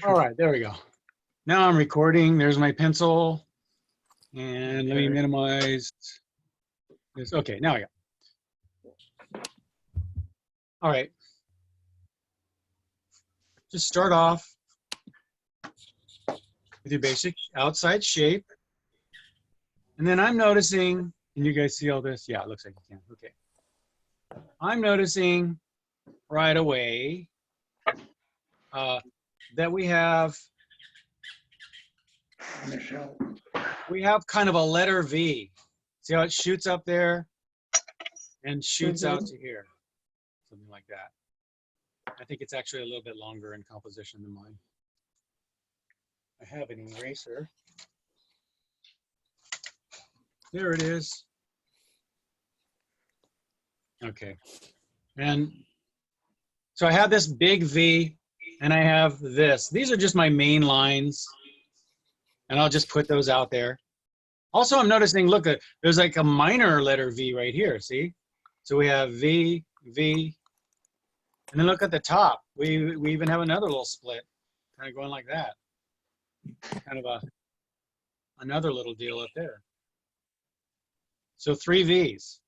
All right, there we go. Now I'm recording. There's my pencil. And let me minimize this. Okay, now I got. All right. Just start off with your basic outside shape. And then I'm noticing, can you guys see all this? Yeah, it looks like you can. Okay. I'm noticing right away that we have kind of a letter V. See how it shoots up there and shoots out to here, something like that. I think it's actually a little bit longer in composition than mine. I have an eraser. There it is. Okay. And so I have this big V and I have this. These are just my main lines. And I'll just put those out there. Also, I'm noticing, look, there's like a minor letter V right here, see? So we have V, V, and then look at the top. We even have another little split, kind of going like that. Kind of another little deal up there. So 3 V's.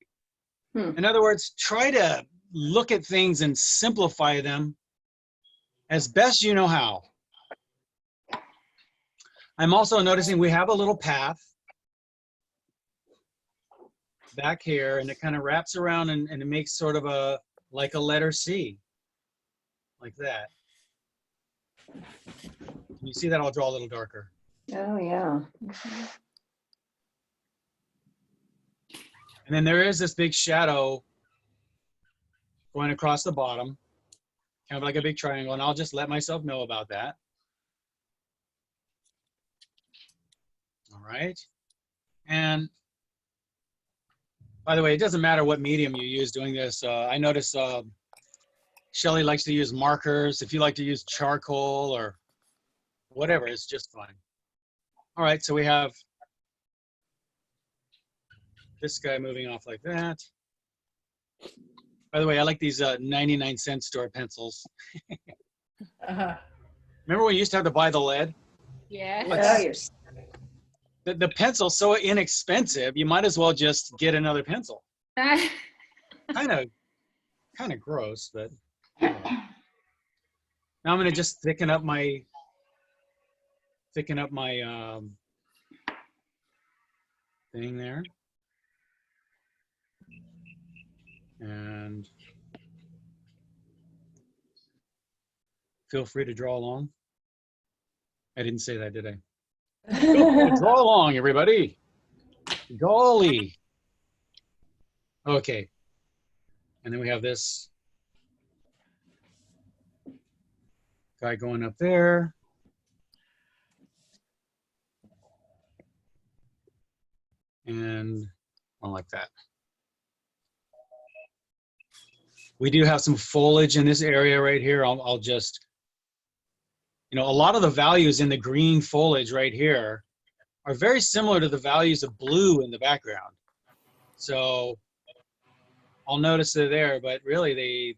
In other words, try to look at things and simplify them as best you know how. I'm also noticing we have a little path back here, and it kind of wraps around and it makes sort of like a letter C, like that. Can you see that? I'll draw a little darker. Oh, yeah. And then there is this big shadow going across the bottom, kind of like a big triangle, and I'll just let myself know about that. All right. And by the way, it doesn't matter what medium you use doing this. I notice Shelley likes to use markers. If you like to use charcoal or whatever, it's just fine. All right, so we have this guy moving off like that. By the way, I like these 99-cent store pencils. Remember when we used to have to buy the lead? Yeah. Oh, you're The pencil's so inexpensive, you might as well just get another pencil. Kind of gross, but anyway. Now I'm gonna just thicken up my thing there. And feel free to draw along. I didn't say that, did I? Draw along, everybody. Golly. Okay. And then we have this guy going up there. And one like that. We do have some foliage in this area right here. I'll just, you know, a lot of the values in the green foliage right here are very similar to the values of blue in the background. So I'll notice they're there, but really the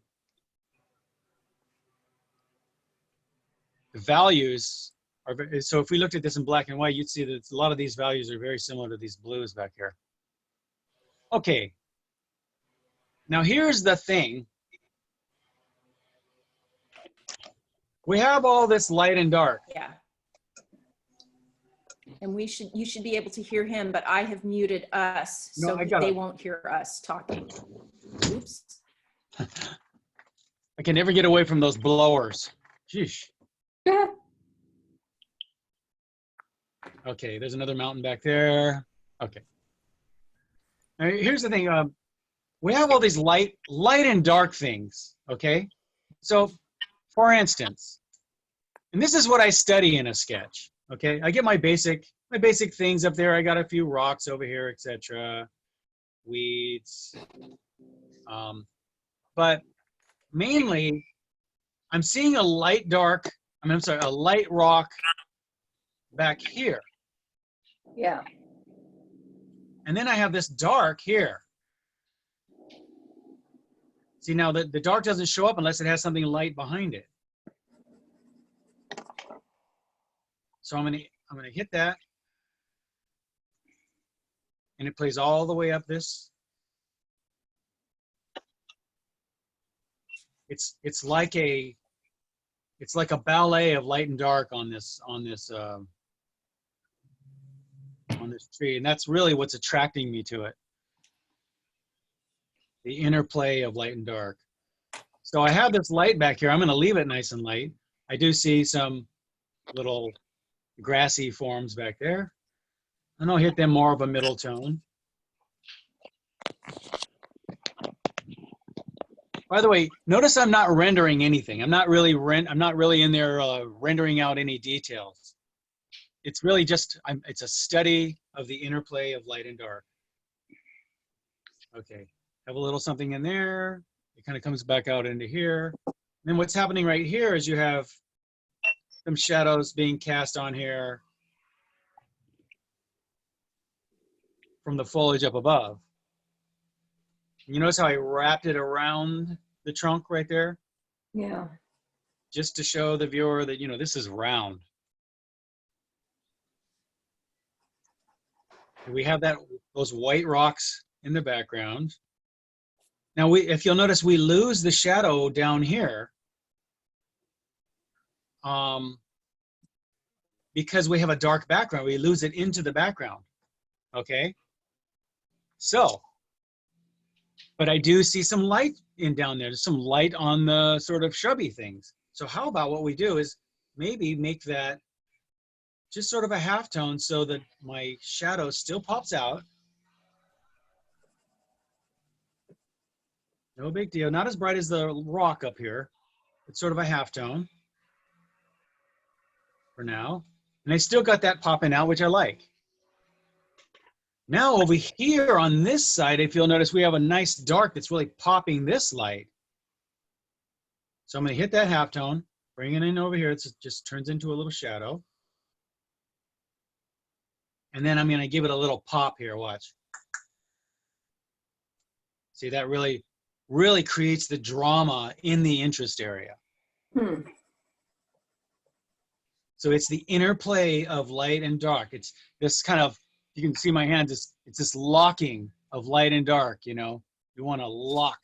values are, so if we looked at this in black and white, you'd see that a lot of these values are very similar to these blues back here. Okay. Now here's the thing. We have all this light and dark. Yeah. And you should be able to hear him, but I have muted us, so they won't hear us talking. Oops. I can never get away from those blowers. Sheesh. Okay, there's another mountain back there. Okay. Now, here's the thing. We have all these light and dark things, okay? So, for instance, and this is what I study in a sketch, okay? I get my basic things up there. I got a few rocks over here, etc. Weeds. But mainly, I'm seeing a light rock back here. Yeah. And then I have this dark here. See, now the dark doesn't show up unless it has something light behind it. So I'm gonna hit that, and it plays all the way up this. It's like a ballet of light and dark on this tree, and that's really what's attracting me to it. The interplay of light and dark. So I have this light back here. I'm going to leave it nice and light. I do see some little grassy forms back there, and I'll hit them more of a middle tone. By the way, notice I'm not rendering anything. I'm not really in there rendering out any details. It's really just it's a study of the interplay of light and dark. Okay, have a little something in there. It kind of comes back out into here. And then what's happening right here is you have some shadows being cast on here from the foliage up above. You notice how I wrapped it around the trunk right there? Yeah. Just to show the viewer that, this is round. We have those white rocks in the background. Now, if you'll notice, we lose the shadow down here because we have a dark background. We lose it into the background, okay? So, but I do see some light down there. There's some light on the sort of shrubby things. So how about what we do is maybe make that just sort of a halftone so that my shadow still pops out. No big deal. Not as bright as the rock up here. It's sort of a halftone for now. And I still got that popping out, which I like. Now over here on this side, if you'll notice, we have a nice dark that's really popping this light. So I'm going to hit that halftone, bring it in over here. It just turns into a little shadow. And then I'm going to give it a little pop here. Watch. See, that really creates the drama in the interest area. So it's the interplay of light and dark. It's this kind of, you can see my hands, it's this locking of light and dark, You want to lock.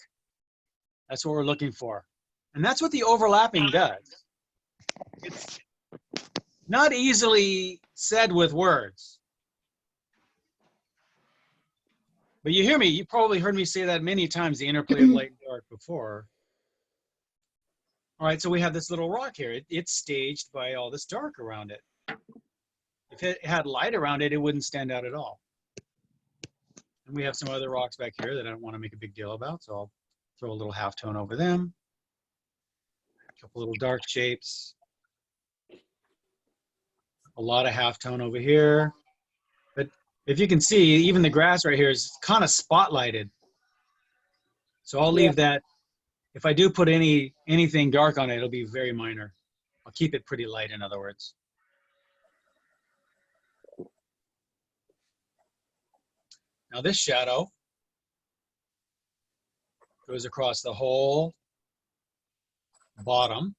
That's what we're looking for. And that's what the overlapping does. It's not easily said with words. But you hear me, you probably heard me say that many times, the interplay of light and dark before. All right, so we have this little rock here. It's staged by all this dark around it. If it had light around it, it wouldn't stand out at all. And we have some other rocks back here that I don't want to make a big deal about, so I'll throw a little halftone over them. A couple little dark shapes. A lot of halftone over here. But if you can see, even the grass right here is kind of spotlighted. So I'll leave that. If I do put anything dark on it, it'll be very minor. I'll keep it pretty light, in other words. Now this shadow goes across the whole bottom.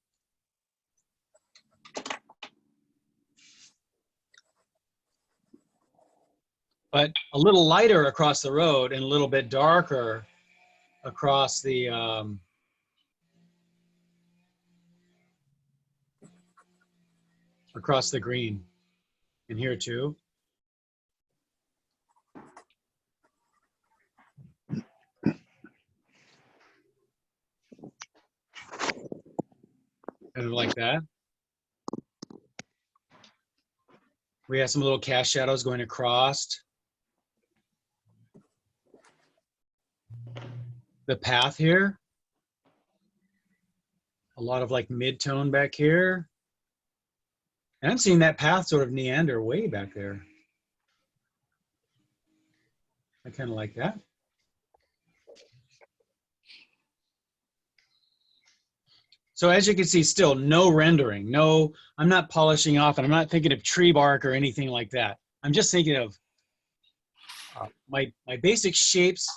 But a little lighter across the road and a little bit darker across the green. And here too. Kind of like that. We have some little cast shadows going across the path here. A lot of like mid-tone back here. And I'm seeing that path sort of meander way back there. I kind of like that. So as you can see, still no rendering, no, I'm not polishing off, and I'm not thinking of tree bark or anything like that. I'm just thinking of my basic shapes,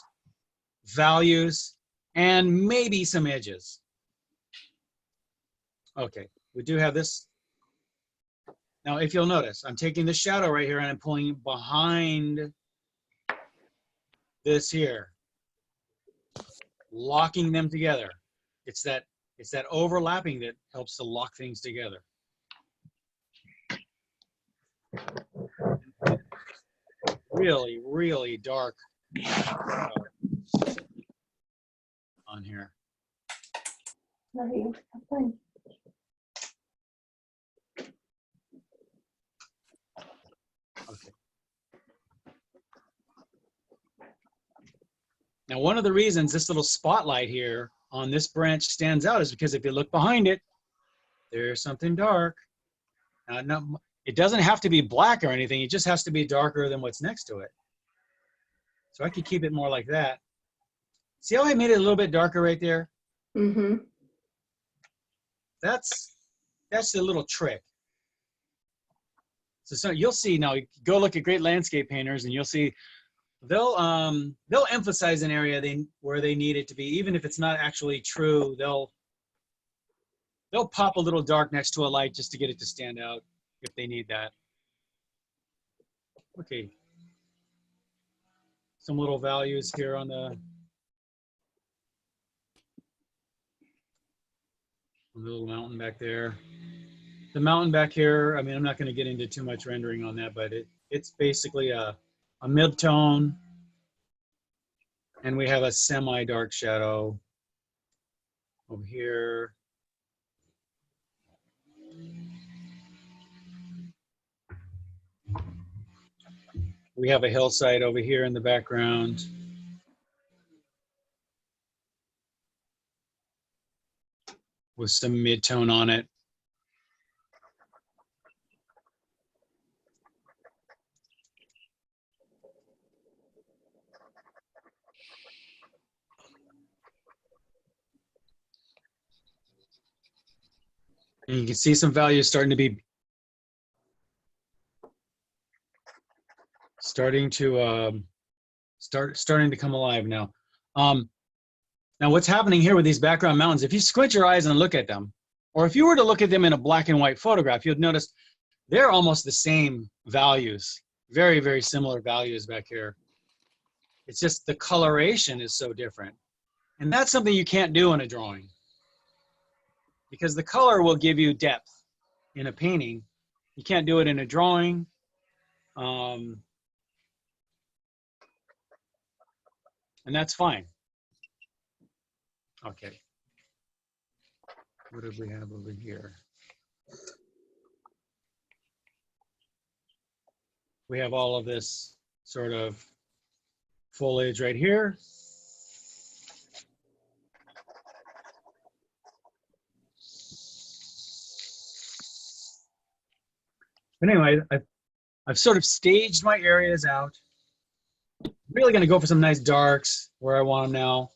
values, and maybe some edges. Okay, we do have this Now, if you'll notice, I'm taking the shadow right here and I'm pulling it behind this here, locking them together. It's that overlapping that helps to lock things together. Really, really dark on here. Okay. Now, one of the reasons this little spotlight here on this branch stands out is because if you look behind it, there's something dark. Now, it doesn't have to be black or anything. It just has to be darker than what's next to it. So I could keep it more like that. See how I made it a little bit darker right there? Mm-hmm. That's a little trick. So you'll see now, go look at great landscape painters and you'll see they'll emphasize an area where they need it to be, even if it's not actually true. They'll pop a little dark next to a light just to get it to stand out if they need that. Okay. Some little values here on the little mountain back there. The mountain back here, I mean, I'm not going to get into too much rendering on that, but it's basically a mid-tone, and we have a semi-dark shadow over here. We have a hillside over here in the background. With some mid-tone on it. And you can see some values starting to be starting to come alive now. Now what's happening here with these background mountains, if you squint your eyes and look at them, or if you were to look at them in a black and white photograph, you'd notice they're almost the same values, very, very similar values back here. It's just the coloration is so different. And that's something you can't do in a drawing, because the color will give you depth in a painting. You can't do it in a drawing. And that's fine. Okay. What do we have over here? We have all of this sort of foliage right here. But anyway, I've sort of staged my areas out. Really going to go for some nice darks where I want them now.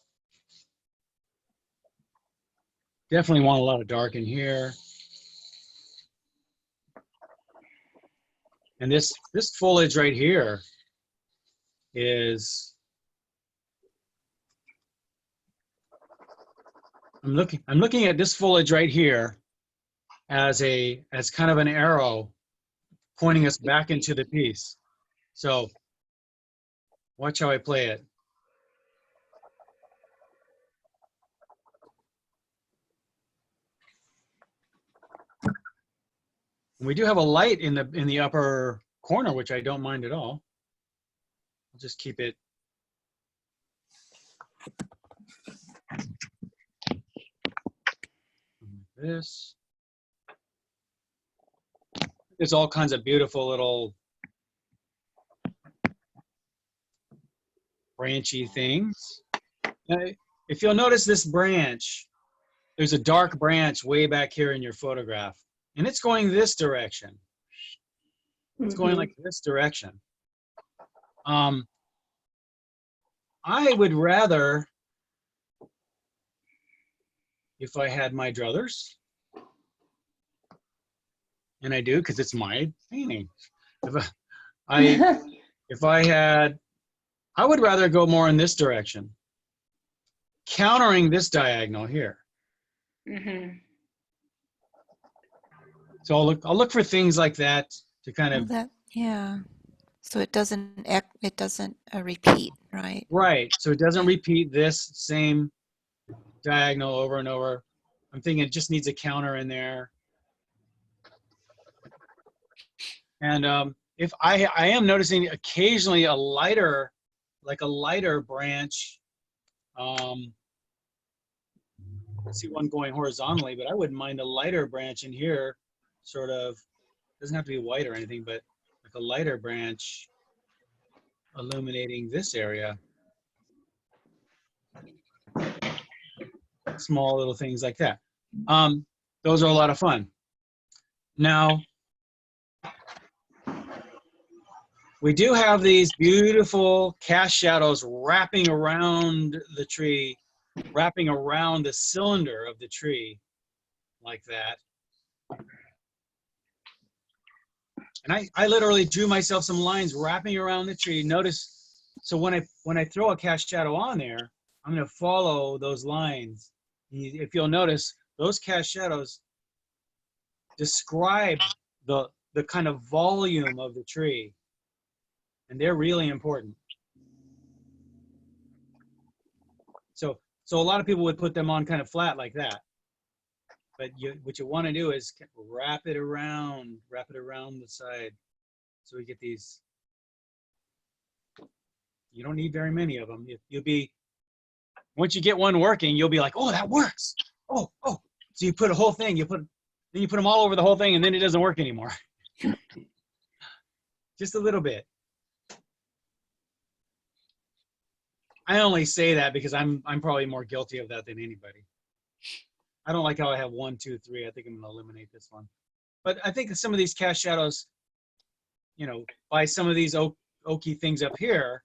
Definitely want a lot of dark in here. And this foliage right here is, I'm looking at this foliage right here as kind of an arrow pointing us back into the piece. So watch how I play it. And we do have a light in the upper corner, which I don't mind at all. I'll just keep it. This. There's all kinds of beautiful little branchy things. Now, if you'll notice this branch, there's a dark branch way back here in your photograph, and it's going this direction. It's going like this direction. I would rather, if I had my druthers, and I do because it's my painting. If I had, I would rather go more in this direction, countering this diagonal here. So I'll look for things like that to kind of Yeah. So it doesn't repeat, right? right. So it doesn't repeat this same diagonal over and over. I'm thinking it just needs a counter in there. And if I am noticing occasionally a lighter, like a lighter branch. I see one going horizontally, but I wouldn't mind a lighter branch in here, sort of. Doesn't have to be white or anything, but like a lighter branch illuminating this area. Small little things like that. Those are a lot of fun. Now, we do have these beautiful cast shadows wrapping around the tree, wrapping around the cylinder of the tree like that. And I literally drew myself some lines wrapping around the tree. Notice, so when I throw a cast shadow on there, I'm going to follow those lines. If you'll notice, those cast shadows describe the kind of volume of the tree, and they're really important. So a lot of people would put them on kind of flat like that, but what you want to do is wrap it around the side, so we get these. You don't need very many of them. You'll be, once you get one working, you'll be like, oh, that works. Oh. So you put a whole thing, then you put them all over the whole thing, and then it doesn't work anymore. Just a little bit. I only say that because I'm probably more guilty of that than anybody. I don't like how I have 1, 2, 3. I think I'm gonna eliminate this one. But I think some of these cast shadows, by some of these oaky things up here,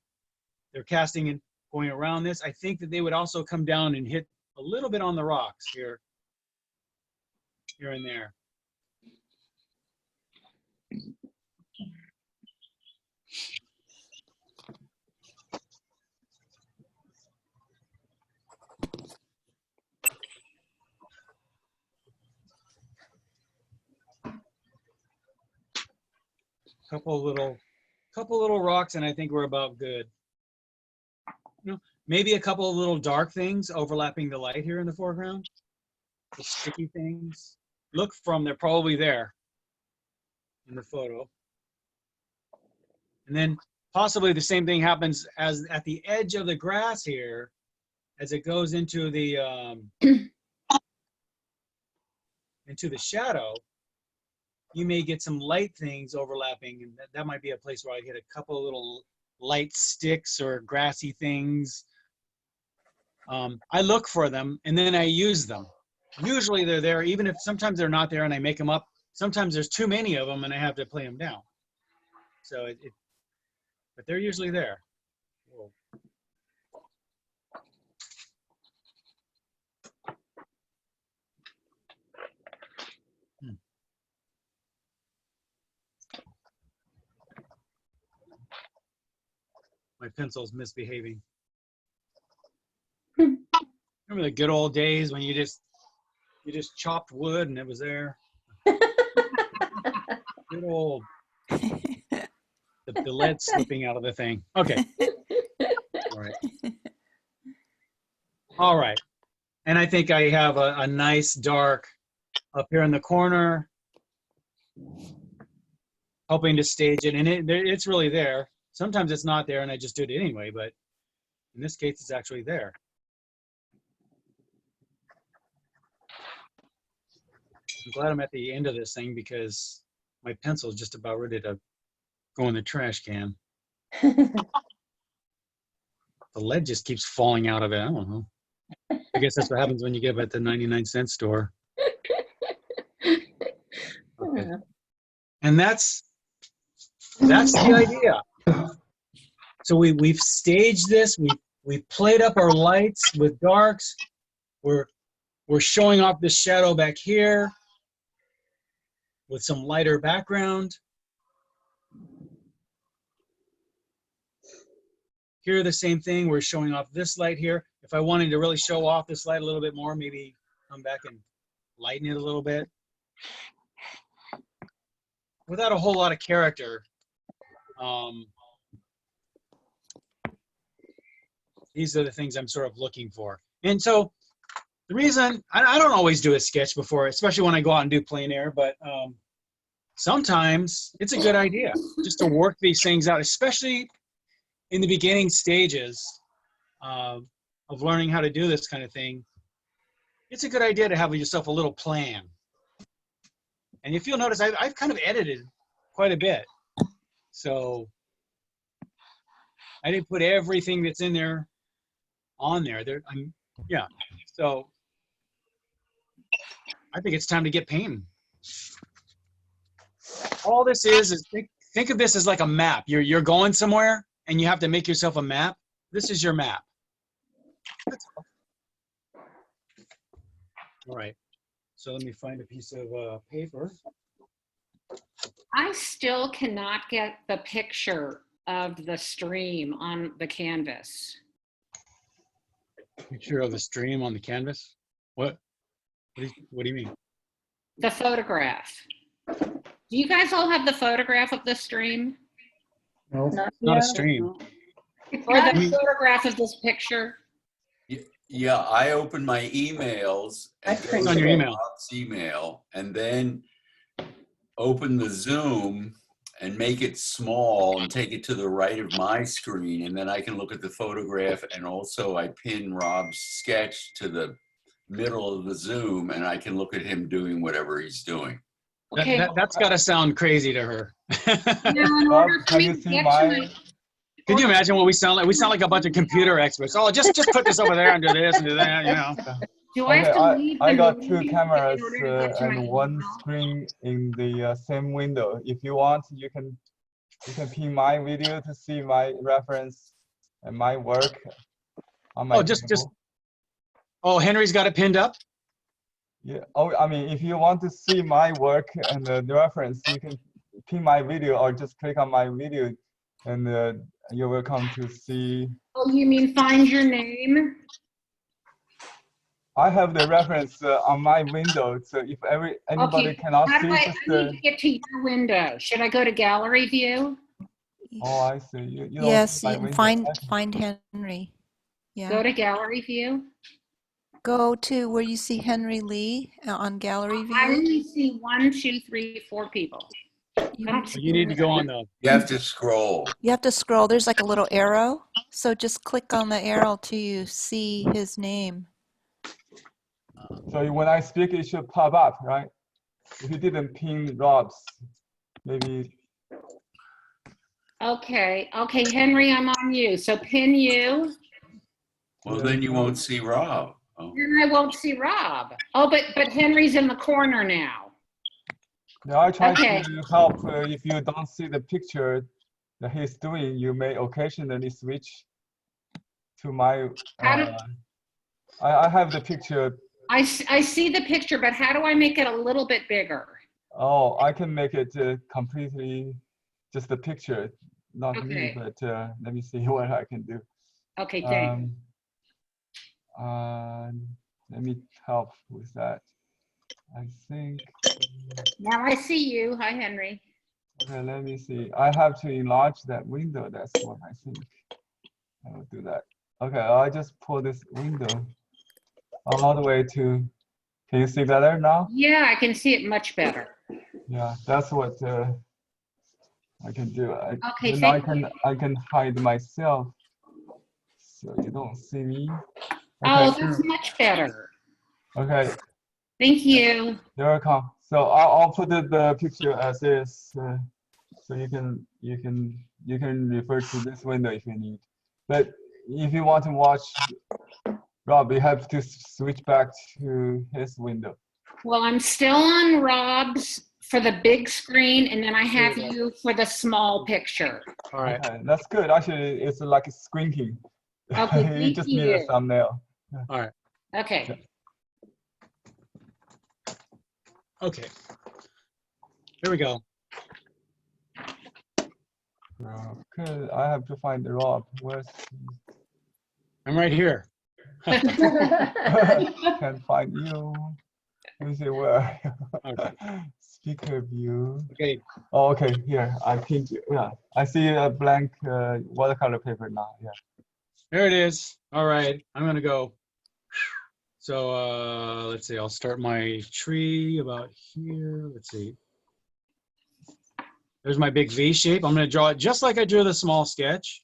they're casting and going around this. I think that they would also come down and hit a little bit on the rocks here and there. Couple little rocks, and I think we're about good. Maybe a couple of little dark things overlapping the light here in the foreground. The sticky things. Look from, they're probably there in the photo. And then possibly the same thing happens as at the edge of the grass here, as it goes into the shadow. You may get some light things overlapping, and that might be a place where I hit a couple of little light sticks or grassy things. I look for them and then I use them. Usually they're there, even if sometimes they're not there and I make them up. Sometimes there's too many of them and I have to play them down. So but they're usually there. Whoa. My pencil's misbehaving. Remember the good old days when you just chopped wood and it was there? Good old. The lead slipping out of the thing. Okay. All right. And I think I have a nice dark up here in the corner, helping to stage it. And it's really there. Sometimes it's not there and I just do it anyway, but in this case, it's actually there. I'm glad I'm at the end of this thing because my pencil is just about ready to go in the trash can. The lead just keeps falling out of it. I don't know. I guess that's what happens when you get up at the 99-cent store. Okay. And that's the idea. So we've staged this. We've played up our lights with darks. We're showing off the shadow back here with some lighter background. Here, the same thing. We're showing off this light here. If I wanted to really show off this light a little bit more, maybe come back and lighten it a little bit. without a whole lot of character. These are the things I'm sort of looking for. And so the reason, I don't always do a sketch before, especially when I go out and do plein air, but sometimes it's a good idea just to work these things out, especially in the beginning stages of learning how to do this kind of thing. It's a good idea to have yourself a little plan. And if you'll notice, I've kind of edited quite a bit. So I didn't put everything that's in there on there. Yeah. So I think it's time to get painting. All this is think of this as like a map. You're going somewhere and you have to make yourself a map. This is your map. That's all. All right. So let me find a piece of paper. I still cannot get the picture of the stream on the canvas. Picture of the stream on the canvas? What do you mean? The photograph. Do you guys all have the photograph of the stream? No, Not not a yet. stream. Or the photograph of this picture? Yeah, I open my emails and That's go It's on to your email. Rob's email and then open the Zoom and make it small and take it to the right of my screen. And then I can look at the photograph, and also I pin Rob's sketch to the middle of the Zoom and I can look at him doing whatever he's doing. Okay. That's got to sound crazy to her. Now, in order for Can me you to see get to my? my- Could you imagine what we sound like? We sound like a bunch of computer experts. Oh, just put this over there and do this and do that, you know. Do I have Okay, to leave the I got meeting two cameras in order to get to my and one email? screen in the same window. If you want, you can pin my video to see my reference and my work on my Oh, just table. oh, Henry's got it pinned up. Yeah. Oh, I mean, if you want to see my work and the reference, you can pin my video or just click on my video, and you're welcome to see. Oh, you mean find your name? I have the reference on my window, so if anybody Okay, cannot how see, do I just need to get to your window? Should I go to gallery view? oh, I see. You don't Yes, see my and window. find Henry. Yeah. Go to gallery view? Go to where you see Henry Lee on gallery I view. only see 1, 2, 3, 4 people. You, I don't see You need to go on the. You have to scroll. you have to scroll. There's like a little arrow. So just click on the arrow till you see his name. So when I speak, it should pop up, right? If you didn't pin Rob's, maybe. Okay, Henry, I'm on you. So pin you, Well, then you won't see Rob. Oh. then I won't see Rob. Oh, but Henry's in the corner now. Yeah, I try Okay. to help. If you don't see the picture that he's doing, you may occasionally switch to my. How do- I have the picture. I see the picture, but how do I make it a little bit bigger? Oh, I can make it completely just the picture, not me. Okay. But let me see what I can do. Okay, thanks. Let me help with that. I think. Now I see you. Hi, Henry. Okay, let me see. I have to enlarge that window. That's what I think. I will do that. Okay, I just pull this window all the way to. Can you see better now? Yeah, I can see it much better. Yeah, that's what I can do. Okay, then thank I can hide myself, so you don't see me. Oh, Okay. that's much better. Okay. Thank you. You're welcome. So I'll put the picture as is, so you can refer to this window if you need. But if you want to watch Rob, you have to switch back to his window. Well, I'm still on Rob's for the big screen, and then I have you for the small picture. All right. Okay, that's good. Actually, it's like squinting. Okay, You just need a thumbnail. All right. Okay. Okay. Here we go. Okay, I have to find the Rob. Where's I'm right here. Can't find you. me see where. Okay. Speaker view. Okay. Oh, okay. Here, I pinned you. Yeah, I see a blank watercolor paper now. Yeah. There it is. All right. I'm going to go. So let's see. I'll start my tree about here. Let's see. There's my big V shape. I'm going to draw it just like I drew the small sketch.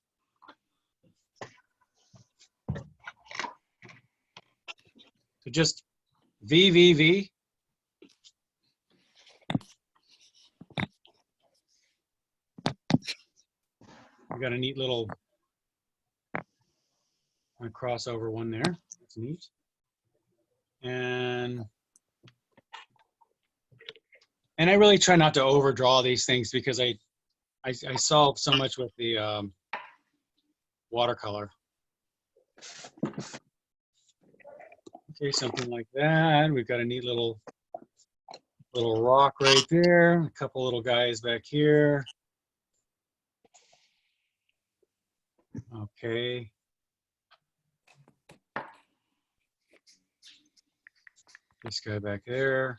So just V, V, V. We got a neat little crossover one there. That's neat. And I really try not to overdraw these things because I solve so much with the watercolor. Okay, something like that. We've got a neat little rock right there. A couple little guys back here. Okay. This guy back there.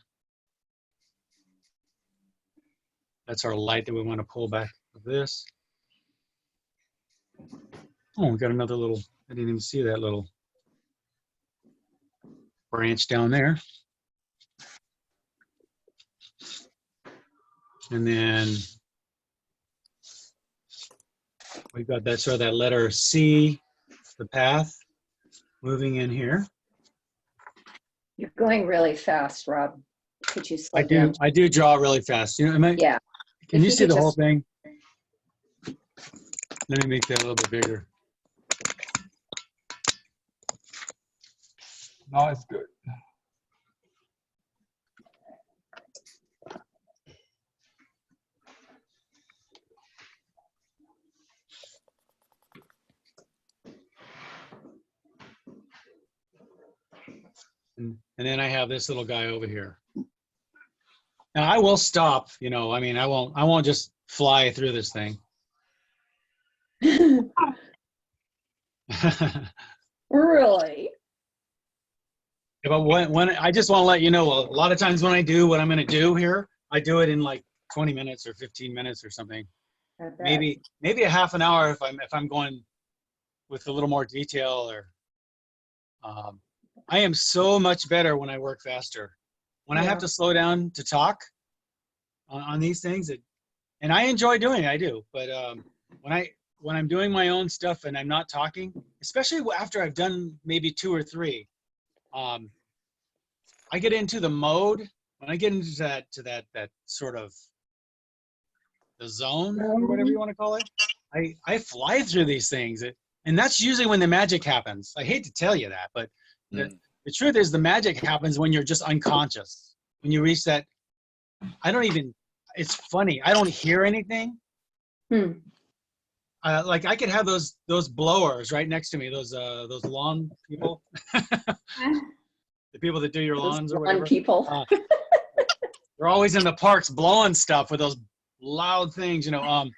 That's our light that we want to pull back of this. Oh, we got another little, I didn't even see that little branch down there. And then we've got that sort of that letter C, the path, moving in here. You're going really fast, Rob. Could you slow down? I do draw really fast. You know, Yeah. Can If you you see could the whole just- thing? Let me make that a little bit bigger. Now it's good. And then I have this little guy over here. Now I will stop, you know, I mean, I won't just fly through this thing. Really? But when I just want to let you know, a lot of times when I do what I'm going to do here, I do it in like 20 minutes or 15 minutes or something. I bet. Maybe a half an hour if I'm going with a little more detail. Or I am so much better when I work faster. When I have Yeah. to slow down to talk on these things, and I enjoy doing it, I do. But when I'm doing my own stuff and I'm not talking, especially after I've done maybe 2 or 3, I get into the mode. When I get into that sort of the zone or whatever you want to call it, I fly through these things, and that's usually when the magic happens. I hate to tell you that, but the truth is the magic happens when you're just unconscious. When you reach that, it's funny. I don't hear anything. Like I could have those blowers right next to me, those lawn people, the people that do your lawns or whatever. Lawn people. They're always in the parks blowing stuff with those loud things, you know.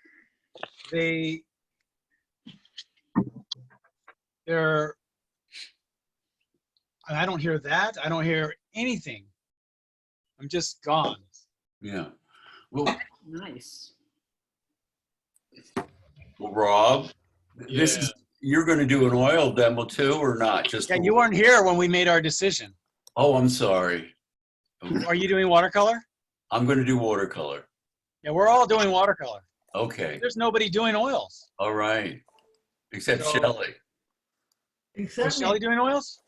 I don't hear that. I don't hear anything. I'm just gone. Yeah. Well, Nice. Rob, you're going to do an oil demo too, or not? Just Yeah, you weren't here when we made our decision. Oh, I'm sorry. Are you doing watercolor? I'm going to do watercolor. Yeah, we're all doing watercolor. Okay. There's nobody doing oils. All right. Except So- Shelley. Is Except Shelley me. doing oils?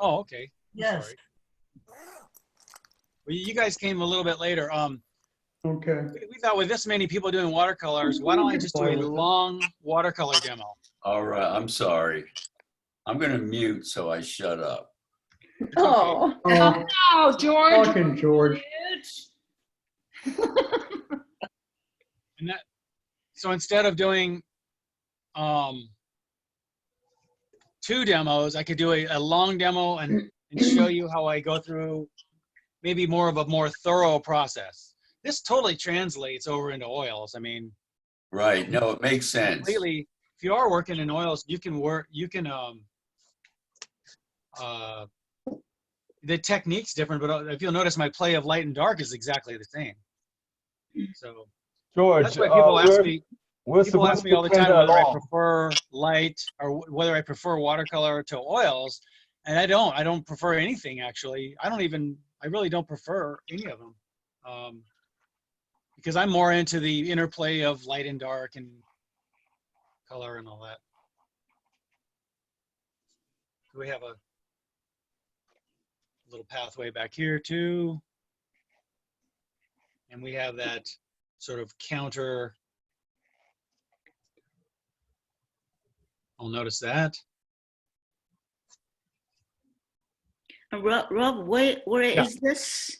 Oh, okay. I'm Yes. sorry. Well, you guys came a little bit later. Okay. We thought with this many people doing watercolors, why don't I just do a long watercolor demo? All right. I'm sorry. I'm going to mute so I shut up. Oh. Oh, Oh, George. fucking George. And that, so instead of doing 2 demos, I could do a long demo and show you how I go through maybe more of a more thorough process. This totally translates over into oils. I mean, Right. No, it makes sense. completely. If you are working in oils, you can the technique's different, but if you'll notice, my play of light and dark is exactly the same. So George, that's why people ask me. we're People ask supposed me to all the print time whether I along. prefer light or whether I prefer watercolor to oils, and I don't. I don't prefer anything actually. I really don't prefer any of them, because I'm more into the interplay of light and dark and color and all that. So we have a little pathway back here too, and we have that sort of counter. I'll notice that. Rob, where Yeah. is this?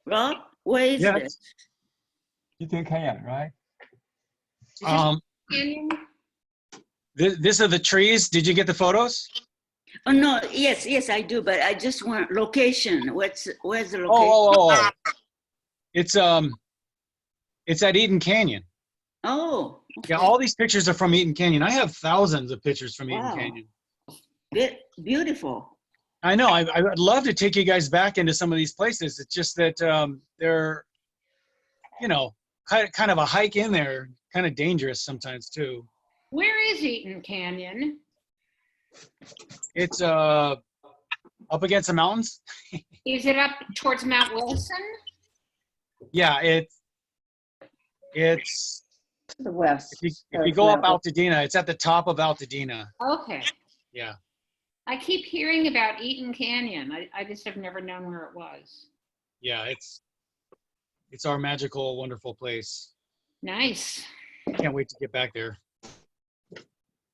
Rob, where is Yeah. this? Eaton Canyon, right? Canyon? This are the trees. Did you get the photos? Oh no, yes, I do, but I just want location. Where's the location? Oh. It's at Eaton Canyon. Oh, Yeah, okay. all these pictures are from Eaton Canyon. I have thousands of pictures from Eaton Wow. Canyon. Beautiful. I know. I would love to take you guys back into some of these places. It's just that they're, kind of a hike in there, kind of dangerous sometimes too. Where is Eaton Canyon? It's up against the mountains. Is it up towards Mount Wilson? Yeah, it's To the west. if you go up Altadena, it's at the top of Altadena. Okay. Yeah. I keep hearing about Eaton Canyon. I just have never known where it was. Yeah, it's our magical, wonderful place. Nice. Can't wait to get back there.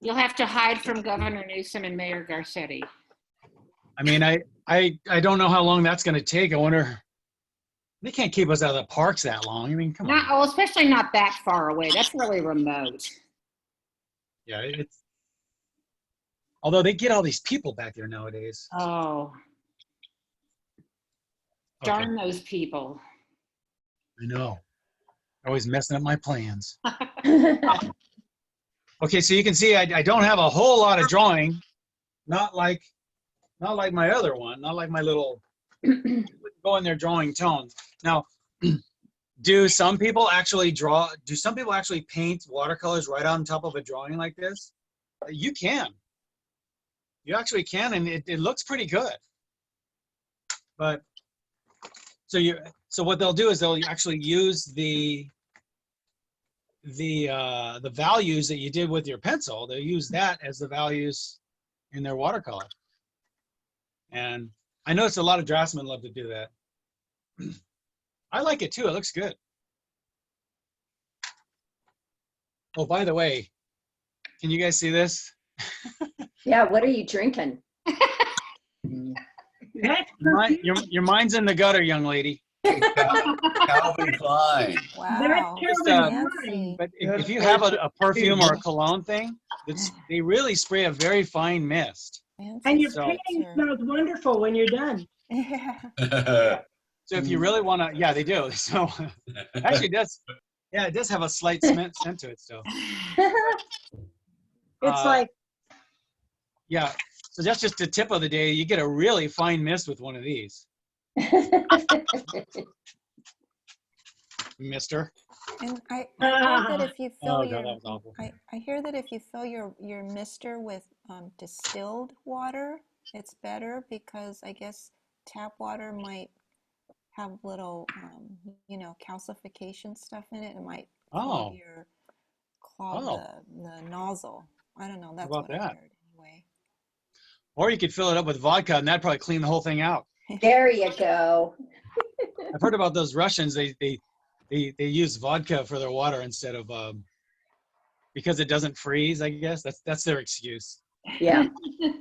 You'll have to hide from Governor Newsom and Mayor Garcetti. I mean, I don't know how long that's going to take. I wonder. They can't keep us out of the parks that long. I mean, come on. Oh, especially not that far away. That's really remote. Yeah, although they get all these people back there nowadays. Oh, Okay. darn those people. I know. Always messing up my plans. Okay, so you can see I don't have a whole lot of drawing. Not like my other one. Not like my little go in there drawing tones. Now, do some people actually paint watercolors right on top of a drawing like this? You can. You actually can, and it looks pretty good. But so what they'll do is they'll actually use the values that you did with your pencil. They'll use that as the values in their watercolor. And I notice a lot of draftsmen love to do that. I like it too. It looks good. Oh, by the way, can you guys see this? Yeah, what are you drinking? Your mind's in the gutter, young lady. Calvin Klein. Wow. Just, Fancy. but if you have a perfume or a cologne thing, they really spray a very fine mist. Fancy And your So- painting smells wonderful when you're done. Yeah. So if you really want to, yeah, they do. So actually, it does have a slight scent to it still. It's like, Yeah. So that's just the tip of the day. You get a really fine mist with one of these, mister. And I heard that if you fill Oh, your, God, that was awful. I hear that if you fill your mister with distilled water, it's better because I guess tap water might have little, calcification stuff in it. It might clog the nozzle. I don't know. That's about what I that? heard anyway. Or you could fill it up with vodka, and that'd probably clean the whole thing out. There you go. I've heard about those Russians. They use vodka for their water instead of because it doesn't freeze. I guess that's their excuse. Yeah.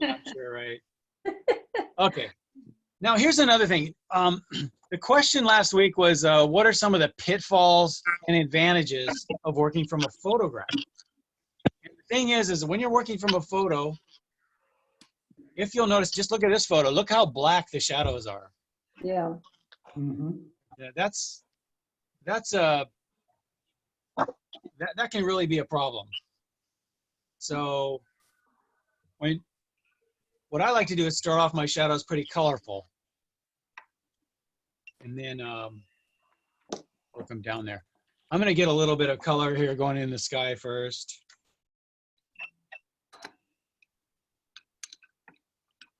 I'm sure, right? Okay. Now here's another thing. The question last week was, what are some of the pitfalls and advantages of working from a photograph? And the thing is when you're working from a photo, if you'll notice, just look at this photo. Look how black the shadows are. Yeah. Yeah, that can really be a problem. So when what I like to do is start off my shadows pretty colorful. And then work them down there. I'm going to get a little bit of color here going in the sky first.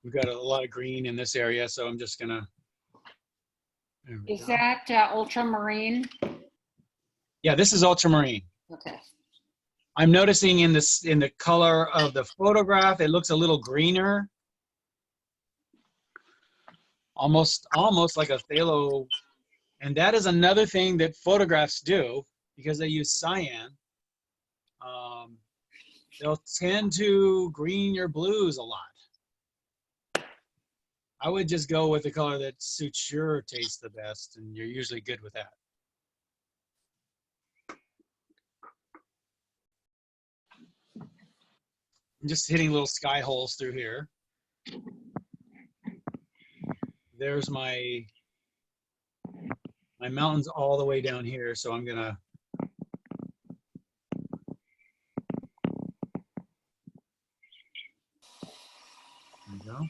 We've got a lot of green in this area, so I'm just going to. Is that ultramarine? Yeah, this is ultramarine. Okay. I'm noticing in the color of the photograph, it looks a little greener. Almost like a phthalo. And that is another thing that photographs do because they use cyan. They'll tend to green your blues a lot. I would just go with the color that suits your taste the best, and you're usually good with that. I'm just hitting little sky holes through here. There's my mountain's all the way down here, so I'm gonna there we go.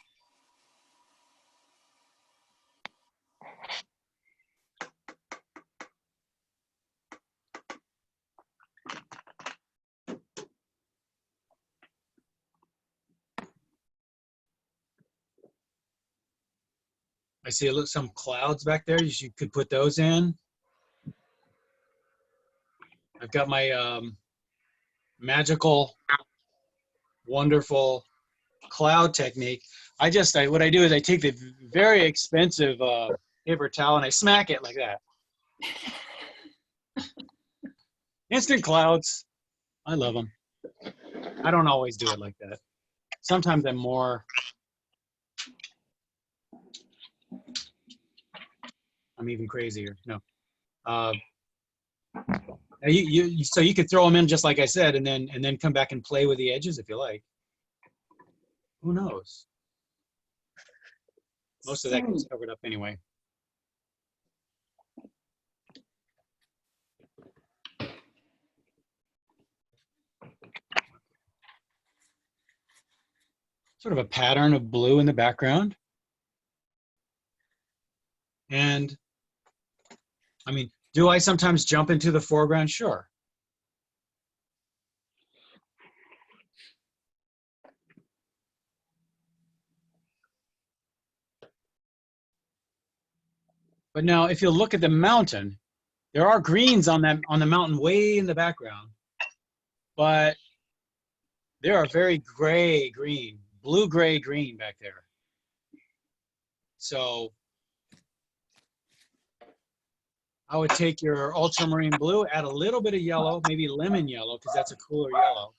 I see some clouds back there. You could put those in. I've got my magical, wonderful cloud technique. What I do is I take the very expensive paper towel and I smack it like that. Instant clouds. I love them. I don't always do it like that. Sometimes I'm more. I'm even crazier. No. So you could throw them in just like I said, and then come back and play with the edges if you like. Who knows? Most of that gets covered up anyway. Sort of a pattern of blue in the background. And I mean, do I sometimes jump into the foreground? Sure. But now if you look at the mountain, there are greens on the mountain way in the background, but there are very gray green, blue-gray green back there. So I would take your ultramarine blue, add a little bit of yellow, maybe lemon yellow, because that's a cooler yellow.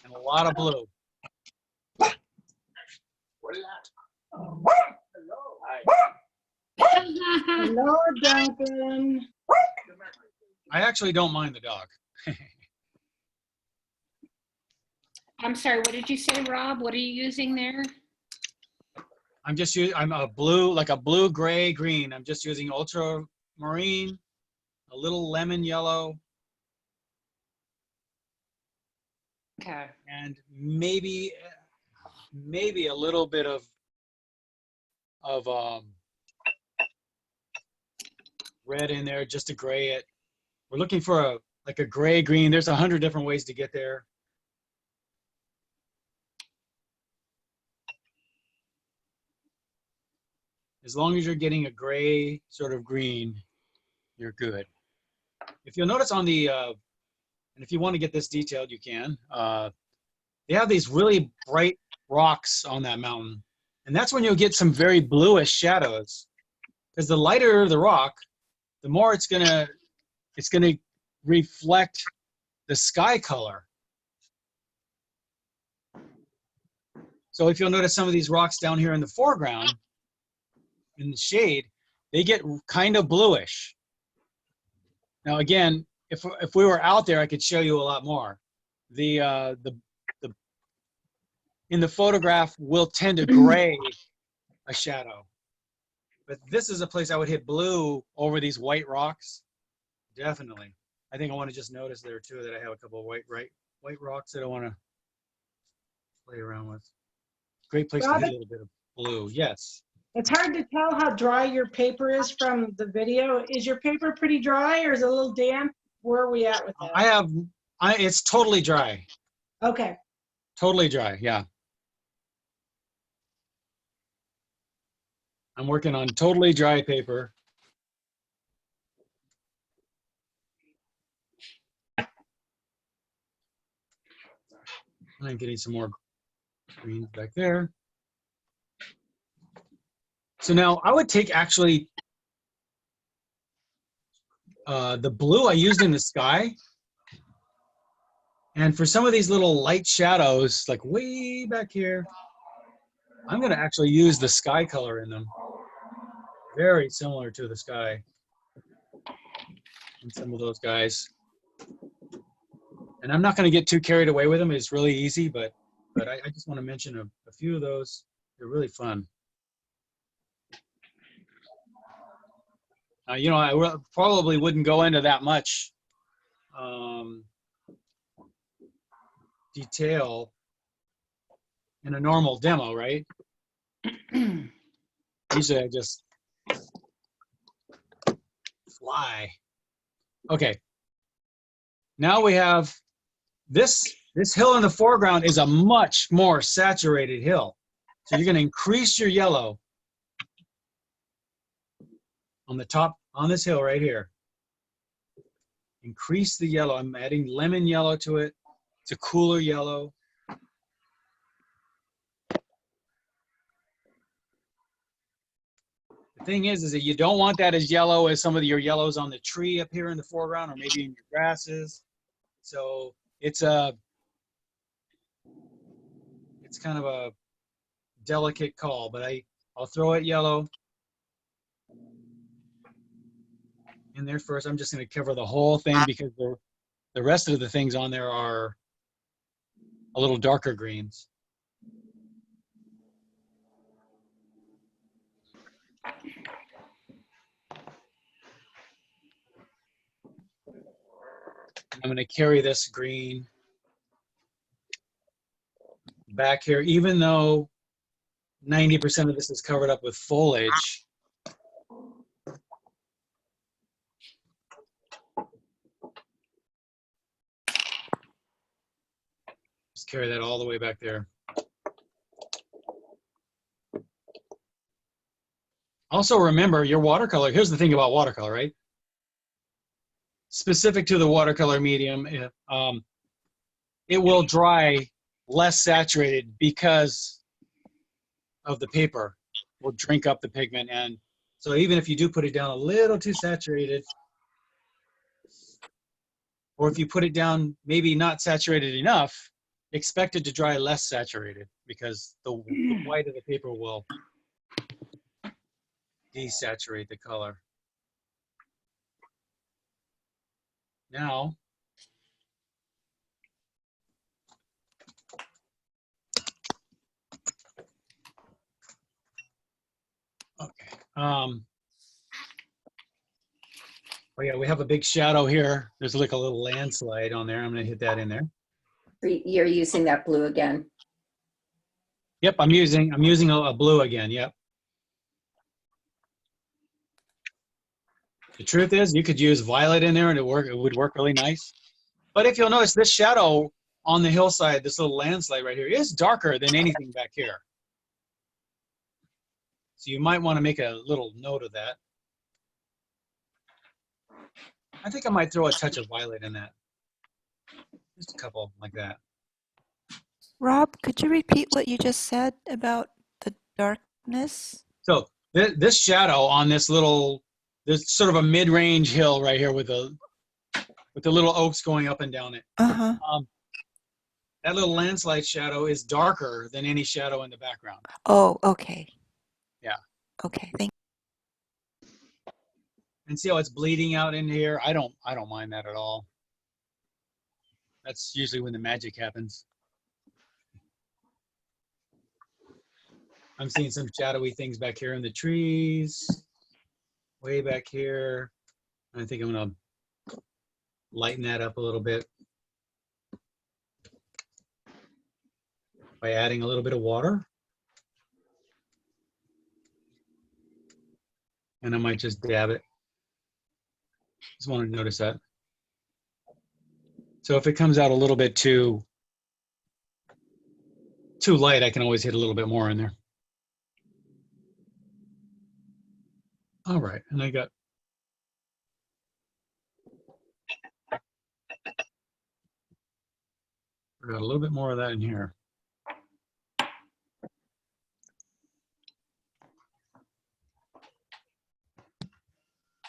And a lot of blue. Hello, Duncan. I actually don't mind the dog. I'm sorry, what did you say, Rob? What are you using there? I'm a blue, like a blue-gray green. I'm just using ultramarine, a little lemon yellow. Okay. And maybe a little bit of red in there just to gray it. We're looking for like a gray green. There's 100 different ways to get there. As long as you're getting a gray sort of green, you're good. If you'll notice on the, and if you want to get this detailed, you can. They have these really bright rocks on that mountain. And that's when you'll get some very bluish shadows. Because the lighter the rock, the more it's gonna reflect the sky color. So if you'll notice some of these rocks down here in the foreground, in the shade, they get kind of bluish. Now again, if we were out there, I could show you a lot more. The in the photograph will tend to gray a shadow, but this is a place I would hit blue over these white rocks. Definitely. I think I want to just notice there too that I have a couple of white rocks that I want to play around with. Great place to hit a little bit of blue. Yes. It's hard to tell how dry your paper is from the video. Is your paper pretty dry or is it a little damp? Where are we at with that? It's totally dry. Okay. Totally dry, yeah. I'm working on totally dry paper. I'm getting some more greens back there. So now I would take actually the blue I used in the sky. And for some of these little light shadows, like way back here, I'm going to actually use the sky color in them. Very similar to the sky in some of those guys. And I'm not going to get too carried away with them. It's really easy, but I just want to mention a few of those. They're really fun. You know, I probably wouldn't go into that much detail in a normal demo, right? Usually I just fly. Okay. Now we have this hill in the foreground is a much more saturated hill. So you're going to increase your yellow on the top, on this hill right here. Increase the yellow. I'm adding lemon yellow to it. It's a cooler yellow. The thing is that you don't want that as yellow as some of your yellows on the tree up here in the foreground or maybe in your grasses. So it's kind of a delicate call, but I'll throw it yellow in there first. I'm just going to cover the whole thing because the rest of the things on there are a little darker greens. I'm going to carry this green back here, even though 90% of this is covered up with foliage. Just carry that all the way back there. Also remember your watercolor. Here's the thing about watercolor, right? Specific to the watercolor medium, it will dry less saturated because of the paper. Will drink up the pigment, and so even if you do put it down a little too saturated, or if you put it down maybe not saturated enough, expect it to dry less saturated because the white of the paper will desaturate the color. Now, okay. Oh yeah, we have a big shadow here. There's like a little landslide on there. I'm gonna hit that in there. You're using that blue again. Yep, I'm using a blue again. Yep. The truth is, you could use violet in there and it would work really nice. But if you'll notice, this shadow on the hillside, this little landslide right here, is darker than anything back here. So you might want to make a little note of that. I think I might throw a touch of violet in that. Just a couple like that. Rob, could you repeat what you just said about the darkness? So this shadow on this little, there's sort of a mid-range hill right here with the little oaks going up and down it. Uh-huh. That little landslide shadow is darker than any shadow in the background. Oh, okay. Yeah. Okay, thank you. And see how it's bleeding out in here? I don't mind that at all. That's usually when the magic happens. I'm seeing some shadowy things back here in the trees, way back here. I think I'm gonna lighten that up a little bit. by adding a little bit of water. And I might just dab it. Just want to notice that. So if it comes out a little bit too light, I can always hit a little bit more in there. All right, and I got a little bit more of that in here.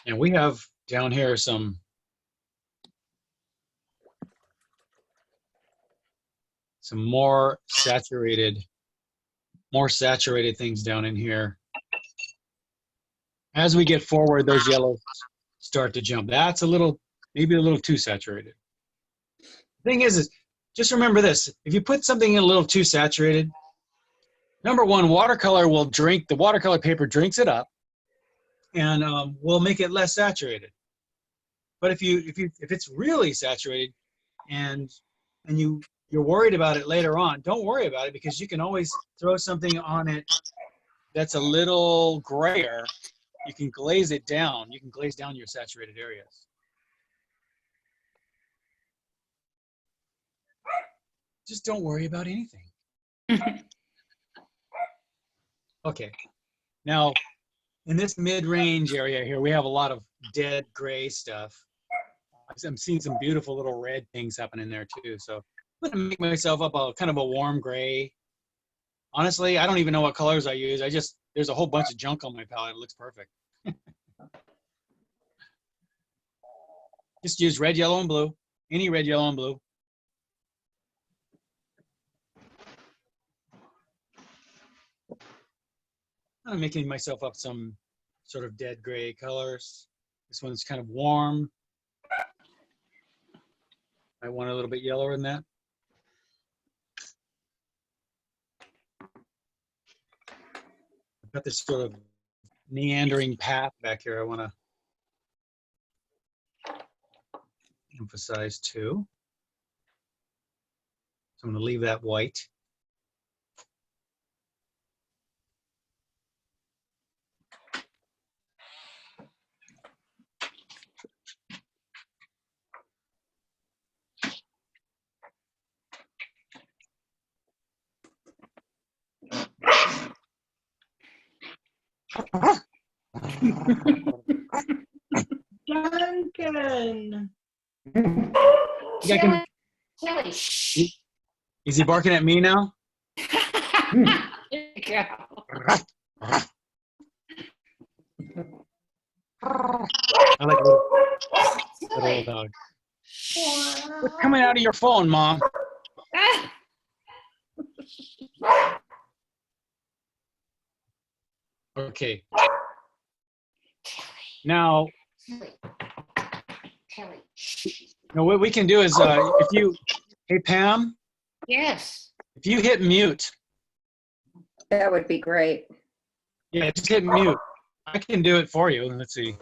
And we have down here some more saturated things down in here. As we get forward, those yellows start to jump. That's maybe a little too saturated. The thing is just remember this. If you put something in a little too saturated, number one, the watercolor paper drinks it up and will make it less saturated. But if it's really saturated and you're worried about it later on, don't worry about it, because you can always throw something on it that's a little grayer. You can glaze it down. You can glaze down your saturated areas. Just don't worry about anything. Okay. Now, in this mid-range area here, we have a lot of dead gray stuff. I'm seeing some beautiful little red things happening there too. So I'm gonna make myself up a kind of a warm gray. Honestly, I don't even know what colors I use. There's a whole bunch of junk on my palette. It looks perfect. Just use red, yellow, and blue. Any red, yellow, and blue. I'm making myself up some sort of dead gray colors. This one's kind of warm. I want a little bit yellower than that. I've got this sort of meandering path back here I want to emphasize too. So I'm going to leave that white. Duncan. Chili. Is he barking at me now? There you go. I like a little dog. What's coming out of your phone, Mom? Okay. Now, what we can do is, hey Pam. Yes. If you hit mute. That would be great. Yeah, just hit mute. I can do it for you. Let's see.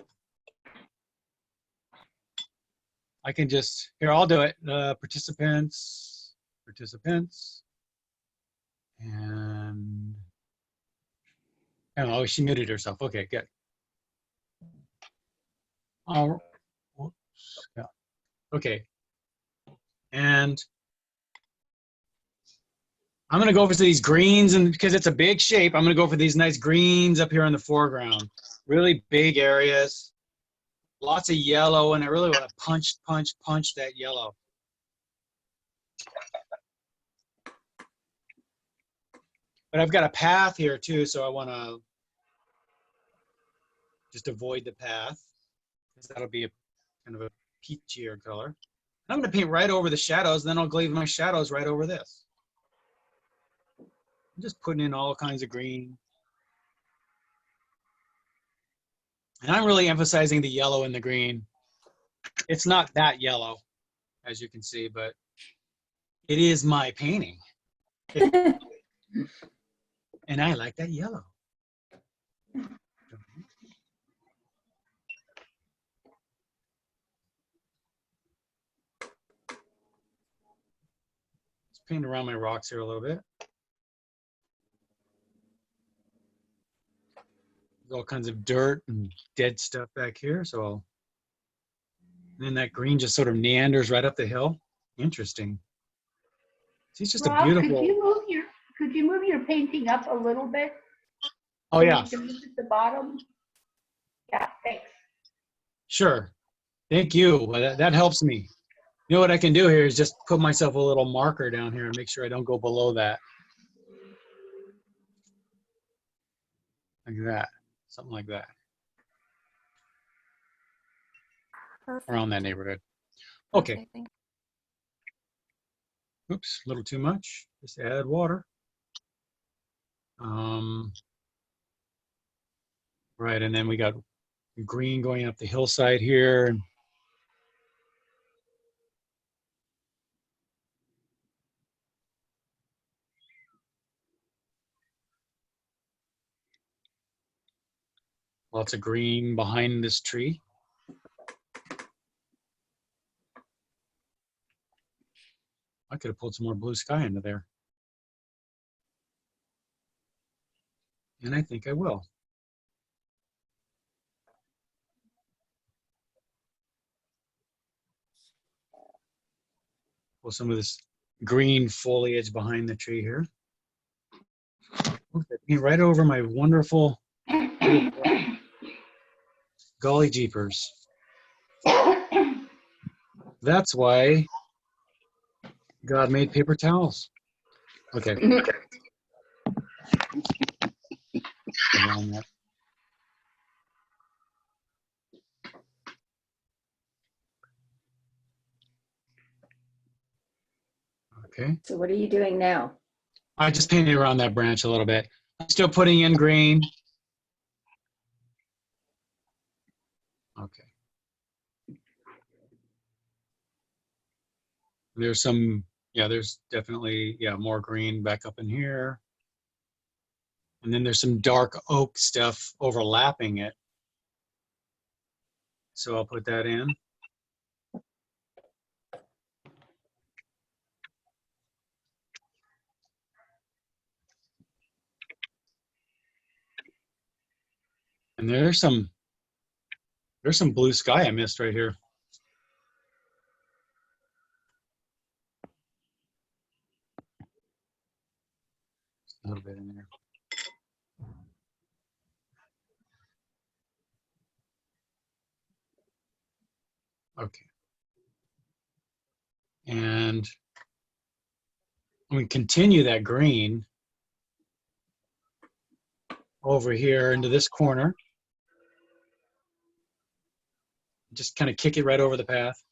I can just, here, I'll do it. Participants. And, oh, she muted herself. Okay, good. Oh, whoops. Yeah. Okay. And I'm going to go for these greens, and because it's a big shape, I'm going to go for these nice greens up here in the foreground. Really big areas. Lots of yellow, and I really want to punch that yellow. But I've got a path here too, so I want to just avoid the path, because that'll be a kind of a peachier color. I'm going to paint right over the shadows, then I'll glazed my shadows right over this. I'm just putting in all kinds of green. And I'm really emphasizing the yellow and the green. It's not that yellow, as you can see, but it is my painting. And I like that yellow. Just paint around my rocks here a little bit. There's all kinds of dirt and dead stuff back here. So then that green just sort of meanders right up the hill. Interesting. It's just Rob, a beautiful. could you move your painting up a little bit? Oh yeah. So we can look at the bottom. Yeah, thanks. Sure. Thank you. Well, that helps me. You know what I can do here is just put myself a little marker down here and make sure I don't go below that. Like that. Something like that. Perfect. Around that neighborhood. Okay. Perfect, thank Oops, a little too much. Just add water. Right, and then we got green going up the hillside here. Lots of green behind this tree. I could have pulled some more blue sky into there. And I think I will. Pull some of this green foliage behind the tree here. Right over my wonderful golly jeepers. That's why God made paper towels. Okay. Around that. Okay. So what are you doing now? I just painted around that branch a little bit. I'm still putting in green. Okay. There's some, yeah, there's definitely, yeah, more green back up in here. And then there's some dark oak stuff overlapping it. So I'll put that in. And there's some blue sky I missed right here. A little bit in there. Okay. And I'm going to continue that green over here into this corner. Just kind of kick it right over the path.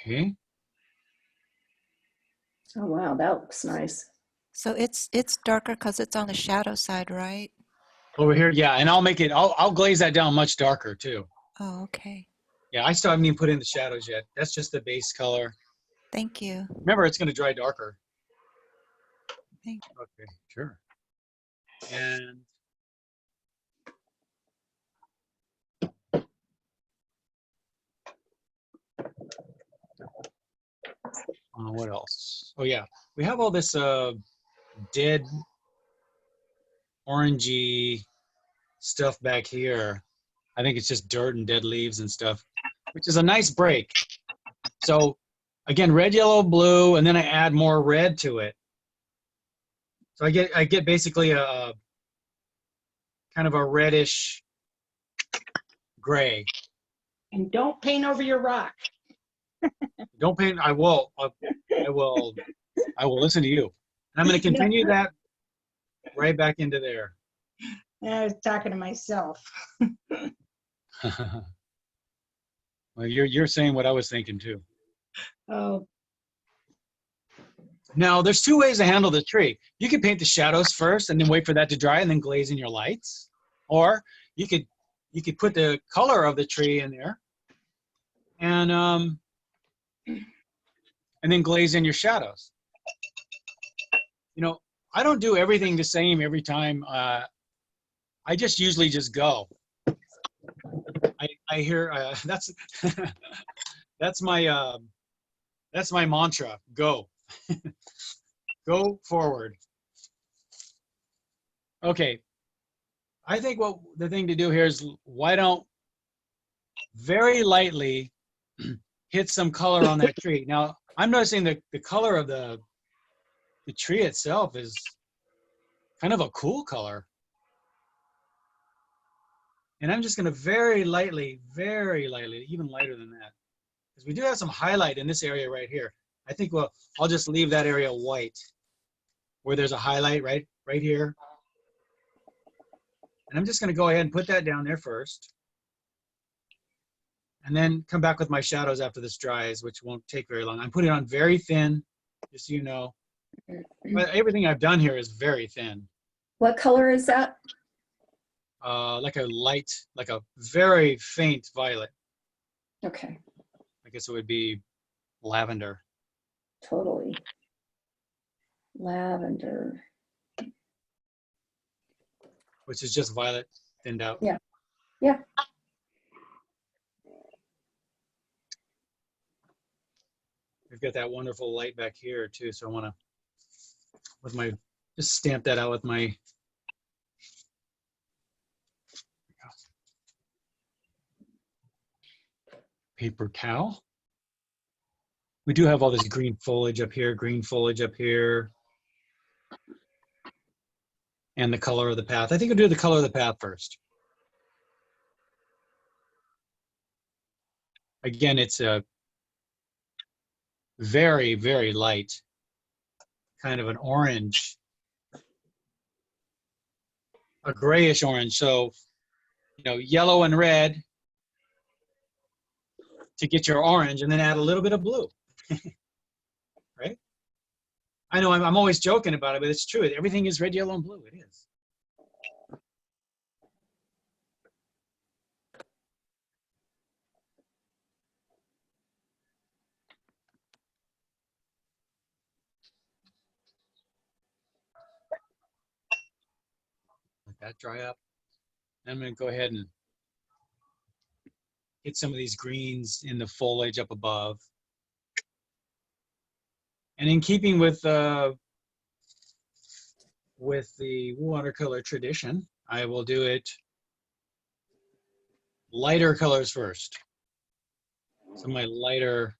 Okay. Oh, wow, that looks nice. So it's darker because it's on the shadow side, right? Over here, yeah, and I'll glaze that down much darker too. Oh, okay. Yeah, I still haven't even put in the shadows yet. That's just the base color. Thank you. Remember, it's going to dry darker. Thank Okay, sure. And what else? Oh yeah, we have all this dead orangey stuff back here. I think it's just dirt and dead leaves and stuff, which is a nice break. So again, red, yellow, blue, and then I add more red to it. So I get basically a kind of a reddish gray. And don't paint over your rock. Don't paint. I will listen to you. And I'm going to continue that right back into there. I was talking to myself. Well, you're saying what I was thinking too. Oh, Now, there's two ways to handle the tree. You could paint the shadows first and then wait for that to dry and then glaze in your lights. Or you could put the color of the tree in there and then glaze in your shadows. You know, I don't do everything the same every time. I just usually just go. I hear that's that's my mantra. Go, go forward. Okay, I think what the thing to do here is why don't very lightly hit some color on that tree. Now I'm noticing the color of the tree itself is kind of a cool color. And I'm just going to very lightly, even lighter than that, because we do have some highlight in this area right here. I think I'll just leave that area white, where there's a highlight right here. And I'm just going to go ahead and put that down there first, and then come back with my shadows after this dries, which won't take very long. I'm putting it on very thin, just so you know. But everything I've done here is very thin. What color is that? Like a very faint violet. Okay, I guess it would be lavender. totally. Lavender. Which is just violet thinned out. Yeah. Yeah. We've got that wonderful light back here too, so I want to, just stamp that out with my, paper towel. We do have all this green foliage up here, and the color of the path. I think I'll do the color of the path first. Again, it's a very, very light, kind of an orange, a grayish orange. So, yellow and red to get your orange, and then add a little bit of blue. Right? I know I'm always joking about it, but it's true. Everything is red, yellow, and blue. It is. Let that dry up. I'm going to go ahead and hit some of these greens in the foliage up above. And in keeping with the watercolor tradition, I will do it lighter colors first. So my lighter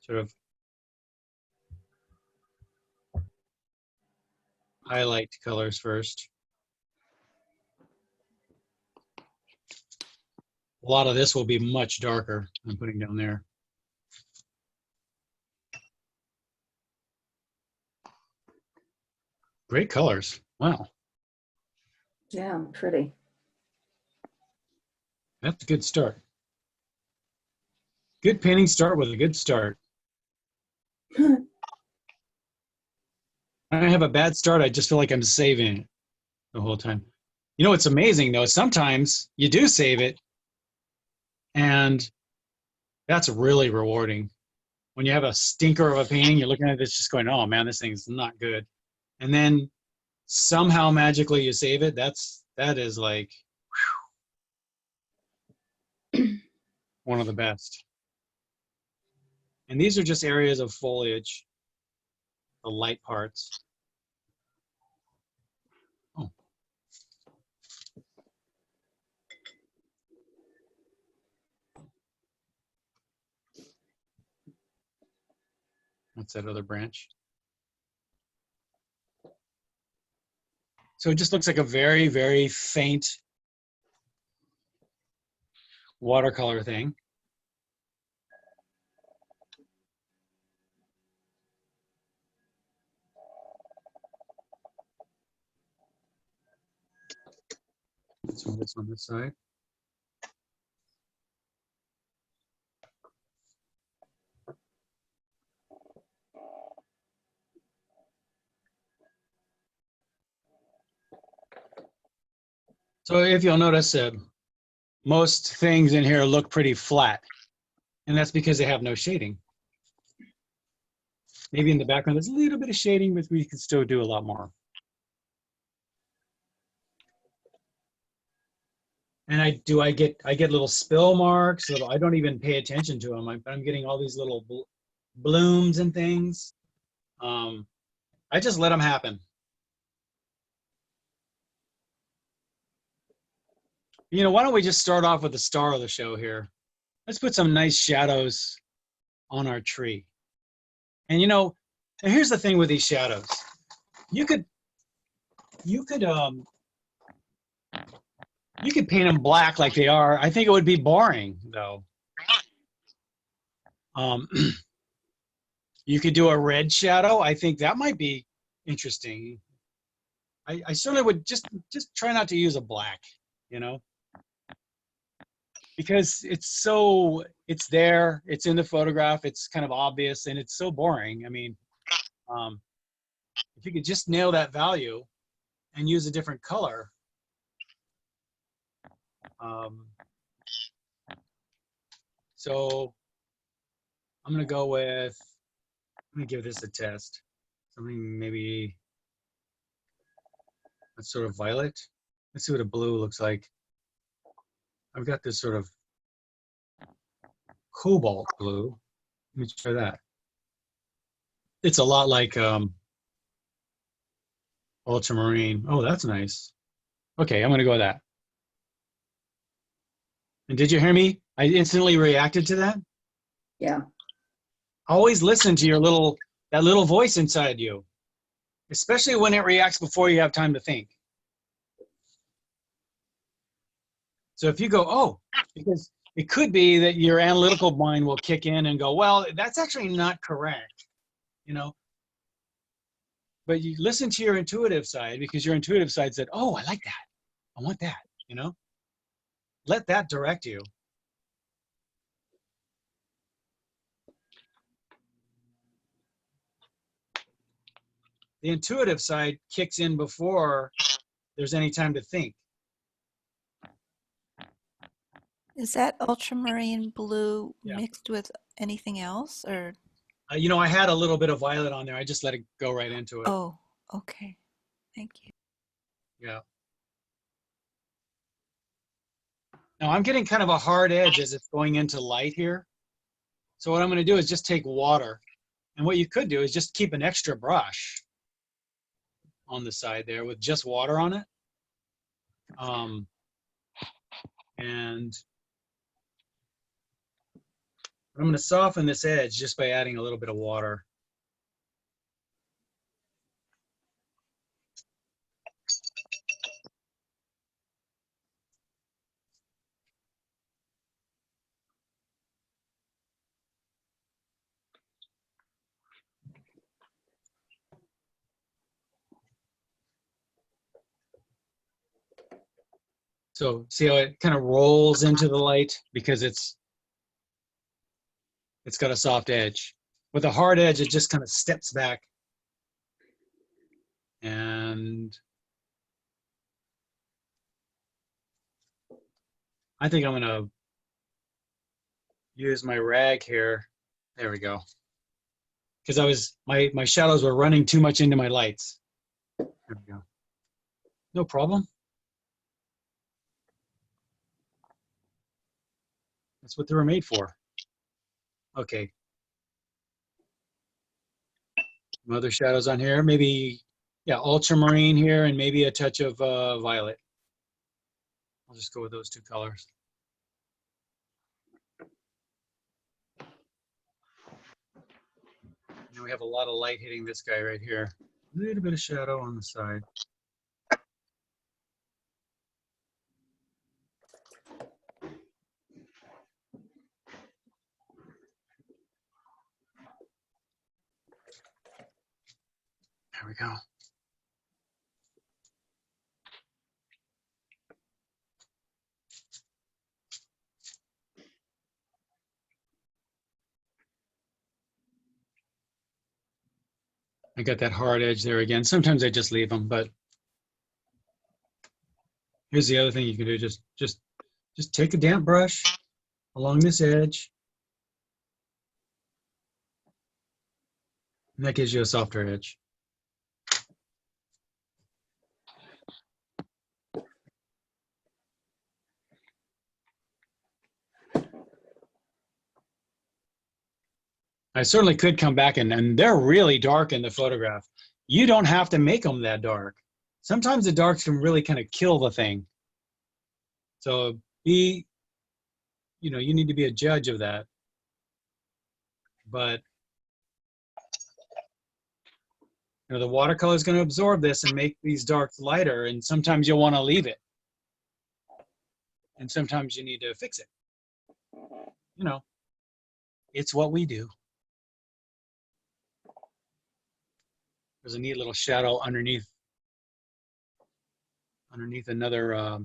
sort of highlight colors first. A lot of this will be much darker than I'm putting down there. Great colors. Wow. Yeah, pretty. That's a good start. Good painting start with a good start. When I have a bad start, I just feel like I'm saving it the whole time. You know what's amazing though? Sometimes you do save it, and that's really rewarding. When you have a stinker of a painting, you're looking at it, it's just going, oh man, this thing's not good. And then somehow magically you save it. That is like whew, one of the best. And these are just areas of foliage, the light parts. Oh. That's that other branch. So it just looks like a very, very faint watercolor thing. So this on this side. So if you'll notice, most things in here look pretty flat, and that's because they have no shading. Maybe in the background, there's a little bit of shading, but we can still do a lot more. And I get little spill marks. I don't even pay attention to them. I'm getting all these little blooms and things. I just let them happen. You know, why don't we just start off with the star of the show here? Let's put some nice shadows on our tree. And you know, and here's the thing with these shadows. You could paint them black like they are. I think it would be boring though. You could do a red shadow. I think that might be interesting. I certainly would just try not to use a black, you know, because it's there, it's in the photograph, it's kind of obvious, and it's so boring. I mean, if you could just nail that value and use a different color. So I'm gonna go with, let me give this a test. Something maybe that's sort of violet. Let's see what a blue looks like. I've got this sort of cobalt blue. Let me try that. It's a lot like ultramarine. Oh, that's nice. Okay, I'm gonna go with that. And did you hear me? I instantly reacted to that. Yeah. Always listen to your that little voice inside you, especially when it reacts before you have time to think. So if you go, oh, because it could be that your analytical mind will kick in and go, well, that's actually not correct, you know. But you listen to your intuitive side, because your intuitive side said, oh, I like that. I want that, you know. Let that direct you. The intuitive side kicks in before there's any time to think. Is that ultramarine blue Yeah. mixed with anything else, or? You know, I had a little bit of violet on there. I just let it go right into it. Oh, okay. Thank you. Yeah. Now I'm getting kind of a hard edge as it's going into light here. So what I'm going to do is just take water. And what you could do is just keep an extra brush on the side there with just water on it. And I'm going to soften this edge just by adding a little bit of water. So see how it kind of rolls into the light because it's got a soft edge. With a hard edge, it just kind of steps back. And I think I'm gonna use my rag here. There we go. Because my shadows were running too much into my lights. There we go. No problem. That's what they were made for. Okay. Some other shadows on here. Maybe, yeah, ultramarine here and maybe a touch of violet. I'll just go with those two colors. And we have a lot of light hitting this guy right here. A little bit of shadow on the side. There we go. I got that hard edge there again. Sometimes I just leave them, but here's the other thing you can do. Just take a damp brush along this edge. And that gives you a softer edge. I certainly could come back and they're really dark in the photograph. You don't have to make them that dark. Sometimes the darks can really kind of kill the thing. So you need to be a judge of that. But the watercolor is going to absorb this and make these darks lighter, and sometimes you'll want to leave it. And sometimes you need to fix it. It's what we do. There's a neat little shadow underneath another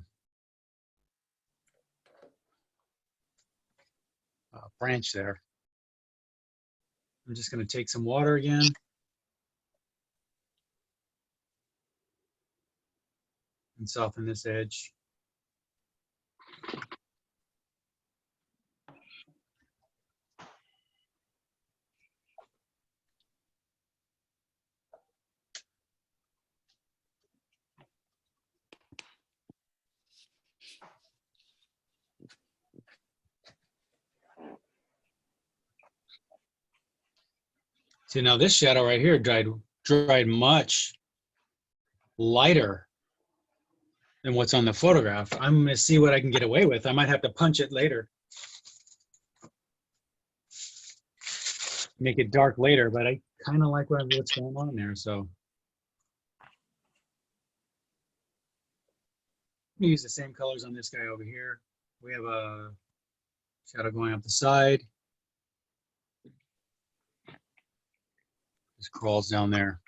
branch there. I'm just going to take some water again. And soften this edge. See, now this shadow right here dried much lighter than what's on the photograph. I'm going to see what I can get away with. I might have to punch it later. Make it dark later, but I kind of like what's going on there, so. I'm going to use the same colors on this guy over here. We have a shadow going up the side. Just crawls down there.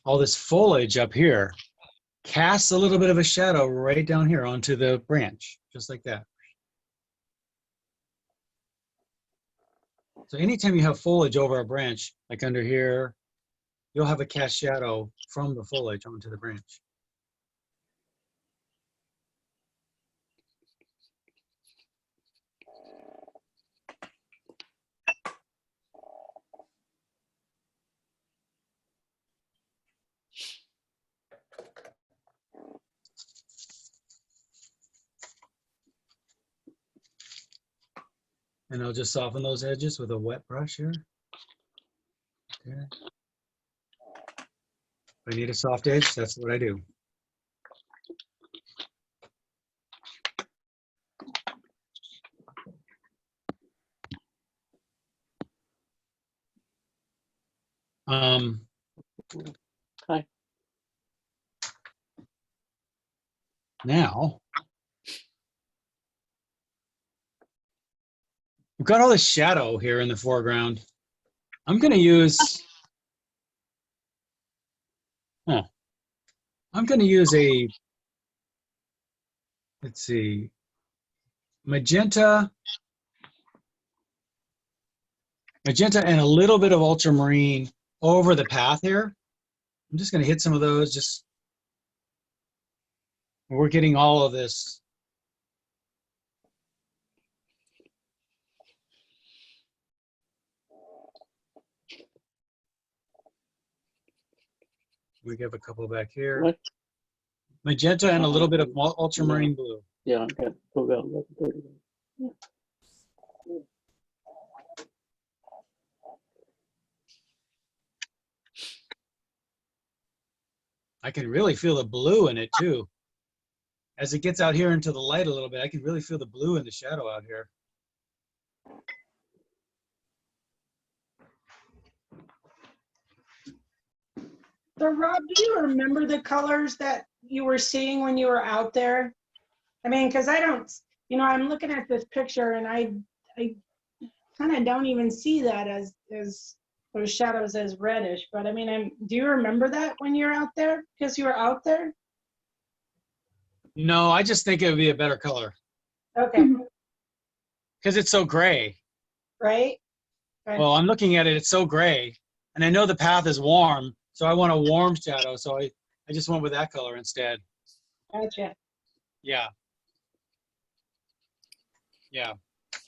All this foliage up here casts a little bit of a shadow right down here onto the branch, just like that. So anytime you have foliage over a branch, like under here, you'll have a cast shadow from the foliage onto the branch. And I'll just soften those edges with a wet brush here. Okay. If I need a soft edge, that's what I do. Hi. Now, we've got all this shadow here in the foreground. I'm going to use, a, let's see, magenta and a little bit of ultramarine over the path here. I'm just going to hit some of those. We're getting all of this. We have a couple back here. What? Magenta and a little bit of ultramarine blue. Yeah, I got yeah. I can really feel the blue in it too. As it gets out here into the light a little bit, I can really feel the blue in the shadow out here. So Rob, do you remember the colors that you were seeing when you were out there? I mean, because I don't, I'm looking at this picture and I kind of don't even see that as those shadows as reddish. But I mean, do you remember that when you're out there? Because you were out there? No, I just think it would be a better color. Okay. Because it's so gray. Right? Well, I'm looking at it, it's so gray. And I know the path is warm, so I want a warm shadow. So I just went with that color instead. Gotcha. Yeah. Yeah.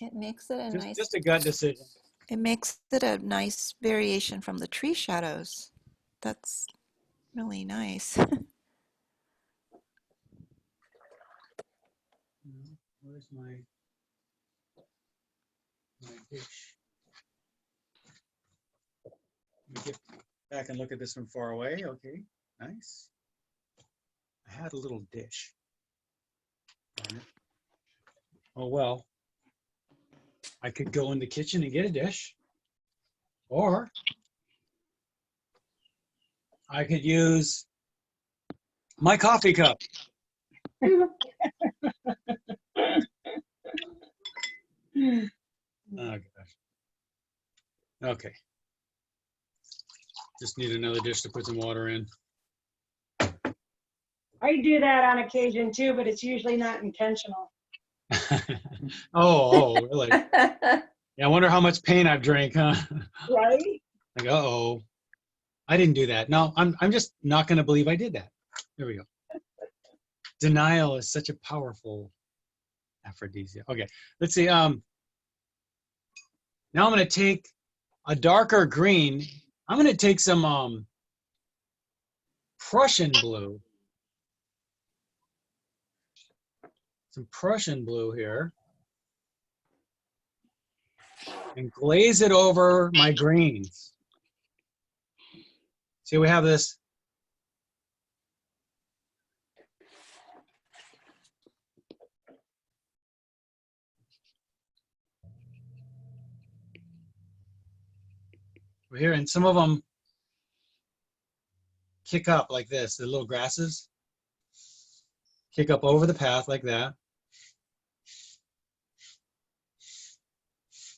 It makes it a nice. Just a gut decision. It makes it a nice variation from the tree shadows. That's really nice. Where's my dish? Let me get back and look at this from far away. Okay, nice. I had a little dish. Darn it. Oh well. I could go in the kitchen and get a dish. Or I could use my coffee cup. Oh gosh. Okay. Just need another dish to put some water in. I do that on occasion too, but it's usually not intentional. Oh, really? Yeah, I wonder how much pain I've drank, huh? Right? Like, uh-oh. I didn't do that. No, I'm just not going to believe I did that. There we go. Denial is such a powerful aphrodisiac. Okay, let's see. Now I'm going to take a darker green. I'm going to take some Prussian blue. Some Prussian blue here. And glaze it over my greens. See, we have this. We're here, and some of them kick up like this, the little grasses. Kick up over the path like that.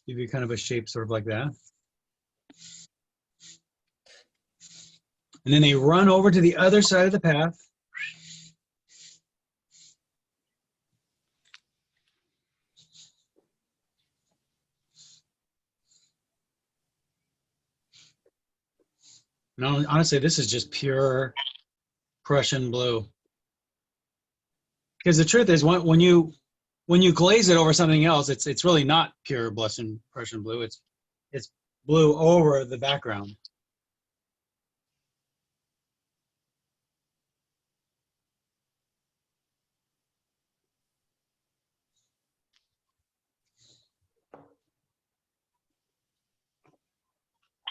Give you kind of a shape sort of like that. And then they run over to the other side of the path. No, honestly, this is just pure Prussian blue. Because the truth is, when you glaze it over something else, it's really not pure Prussian blue. It's blue over the background.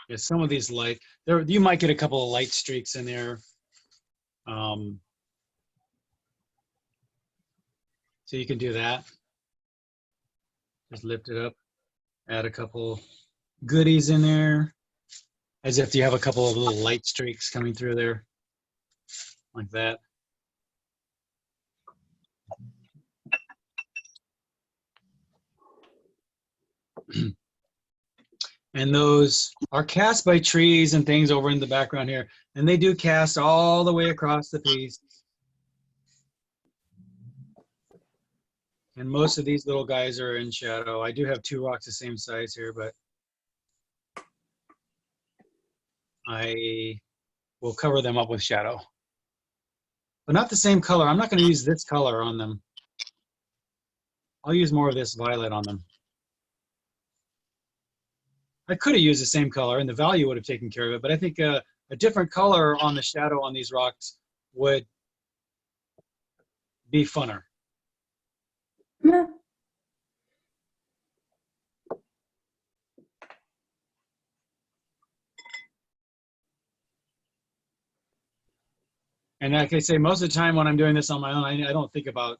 Yeah, some of these light, you might get a couple of light streaks in there. So you can do that. Just lift it up, add a couple goodies in there, as if you have a couple of little light streaks coming through there, like that. And those are cast by trees and things over in the background here. And they do cast all the way across the piece. And most of these little guys are in shadow. I do have two rocks the same size here, but I will cover them up with shadow. But not the same color. I'm not going to use this color on them. I'll use more of this violet on them. I could have used the same color and the value would have taken care of it, but I think a different color on the shadow on these rocks would be funner. And like I say, most of the time when I'm doing this on my own, I don't think about,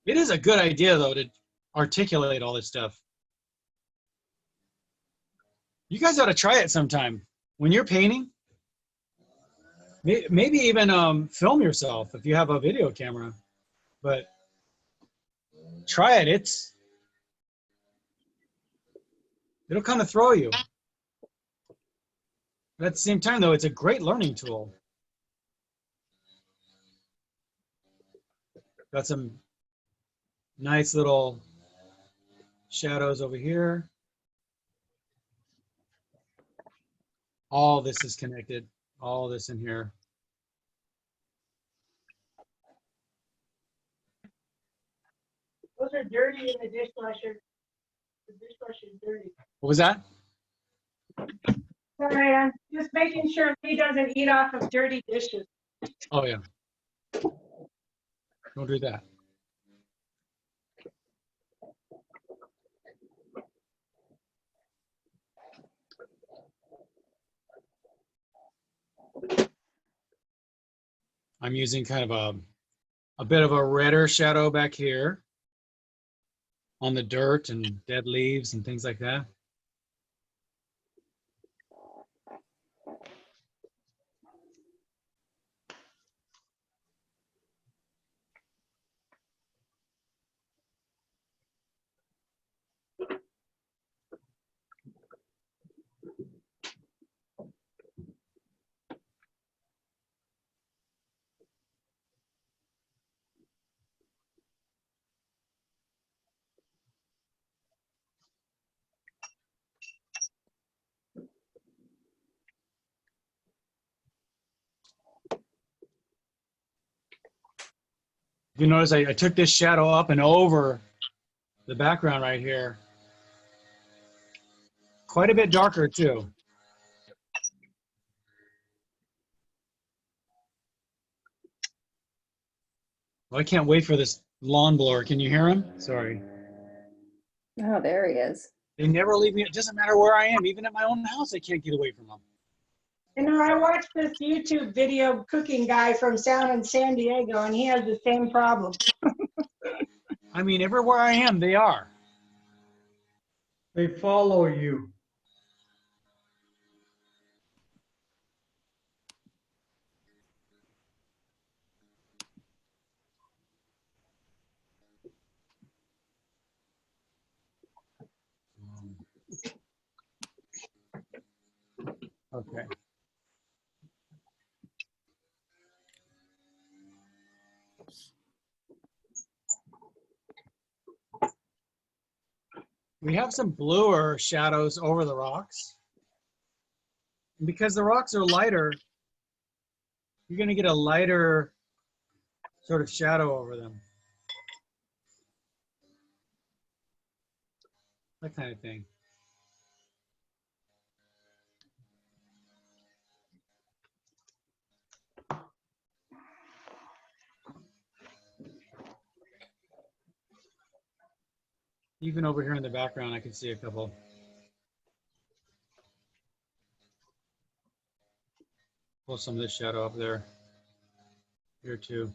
it is a good idea though to articulate all this stuff. You guys ought to try it sometime. When you're painting, maybe even film yourself if you have a video camera, but try it. It'll kind of throw you. But at the same time though, it's a great learning tool. Got some nice little shadows over here. All this is connected. All this in here. Those are dirty in the dishwasher. The dishwasher is dirty. What was that? Sorry, I'm just making sure he doesn't eat off of dirty dishes. Oh yeah. Don't do that. I'm using kind of a bit of a redder shadow back here on the dirt and dead leaves and things like that. If you notice, I took this shadow up and over the background right here. Quite a bit darker too. Well, I can't wait for this lawn blower. Can you hear him? Sorry. Oh, there he is. They never leave me. It doesn't matter where I am. Even at my own house, I can't get away from them. You know, I watched this YouTube video cooking guy from San Diego, and he has the same problem. I mean, everywhere I am, they are. They follow you. Okay. We have some bluer shadows over the rocks. And because the rocks are lighter, you're going to get a lighter sort of shadow over them. That kind of thing. Even over here in the background, I can see a couple. Pull some of this shadow up there. Here too.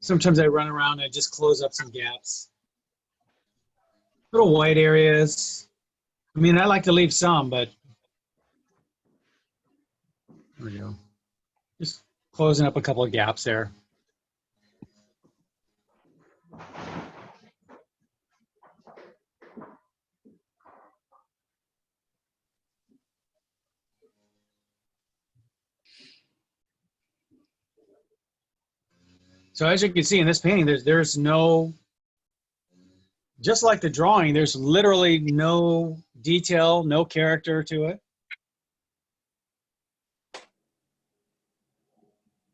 Sometimes I run around and I just close up some gaps. Little white areas. I mean, I like to leave some, but there we go. Just closing up a couple of gaps there. So as you can see in this painting, there's no, just like the drawing, there's literally no detail, no character to it.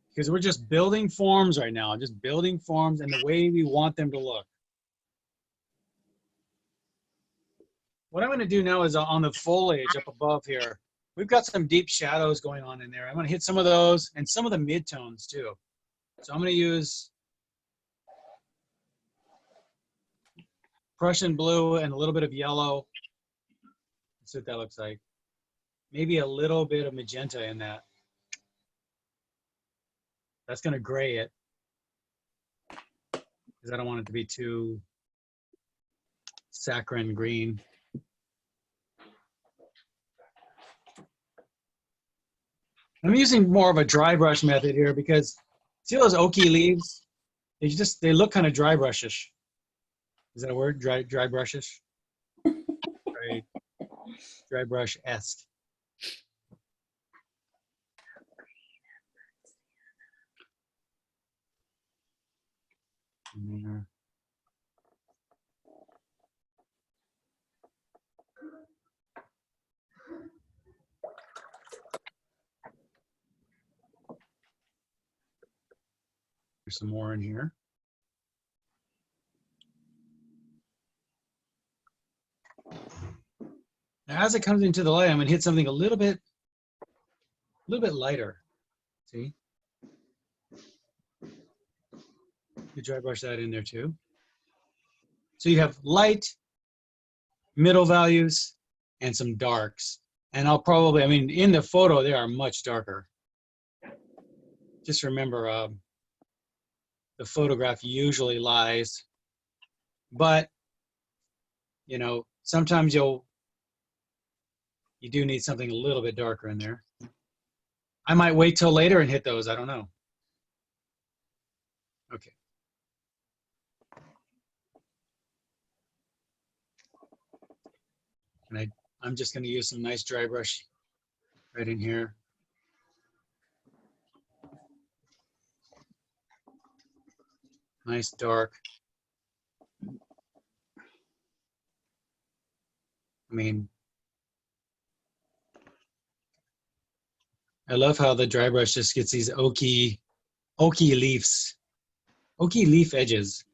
Because we're just building forms right now, just building forms in the way we want them to look. What I'm going to do now is on the foliage up above here, we've got some deep shadows going on in there. I'm going to hit some of those and some of the midtones too. So I'm going to use Prussian blue and a little bit of yellow. Let's see what that looks like. Maybe a little bit of magenta in that. That's going to gray it because I don't want it to be too saccharine green. I'm using more of a dry brush method here because see those oaky leaves? They look kind of dry brushish. Is that a word? Dry brushish? Dry brush-esque. There's some more in here. Now, as it comes into the light, I'm going to hit something a little bit lighter. See? You dry brush that in there too. So you have light, middle values, and some darks. And I'll probably, I mean, in the photo, they are much darker. Just remember, the photograph usually lies, but, you know, sometimes you do need something a little bit darker in there. I might wait till later and hit those, I don't know. Okay. And I'm just gonna use some nice dry brush right in here. Nice dark. I mean, I love how the dry brush just gets these oaky leaves, oaky leaf edges.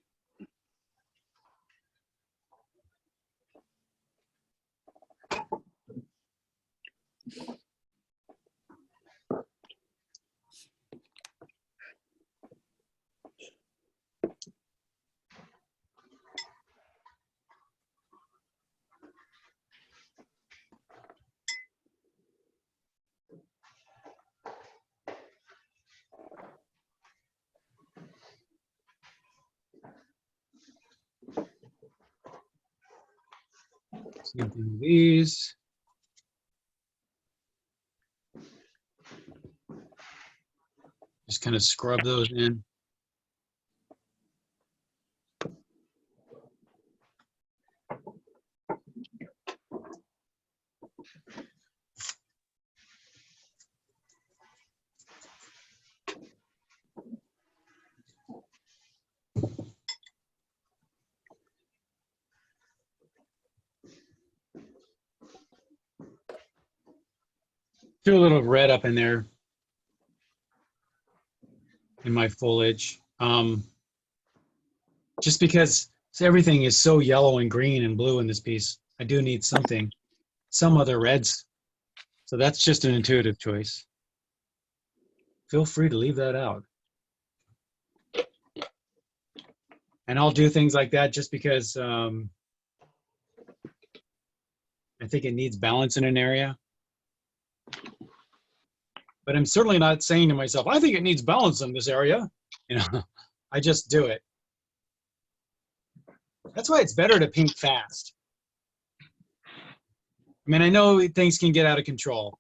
Same thing with these. Just kind of scrub those in. Do a little red up in there in my foliage. Just because everything is so yellow and green and blue in this piece, I do need some other reds. So that's just an intuitive choice. Feel free to leave that out. And I'll do things like that just because I think it needs balance in an area. But I'm certainly not saying to myself, I think it needs balance in this area. You know, I just do it. That's why it's better to paint fast. I mean, I know things can get out of control,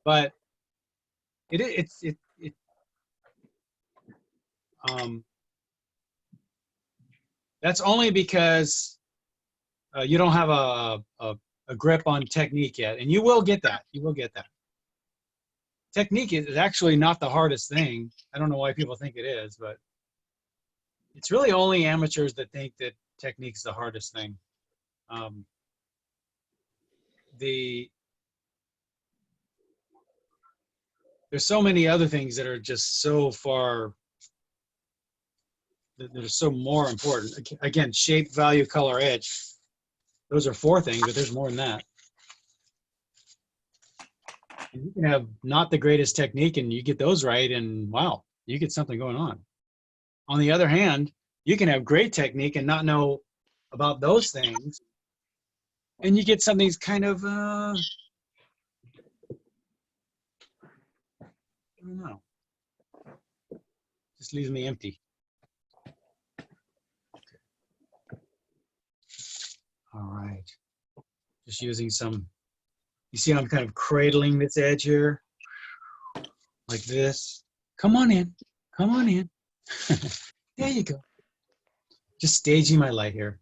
but that's only because you don't have a grip on technique yet, and you will get that. You will get that. Technique is actually not the hardest thing. I don't know why people think it is, but it's really only amateurs that think that technique's the hardest thing. There's so many other things that are just so far, that are so more important. Again, shape, value, color, edge. Those are 4 things, but there's more than that. And you can have not the greatest technique and you get those right and wow, you get something going on. On the other hand, you can have great technique and not know about those things and you get something that's kind of, I don't know, just leaves me empty. All right, just using some You see I'm kind of cradling this edge here, like this. Come on in, come on in. There you go. Just staging my light here.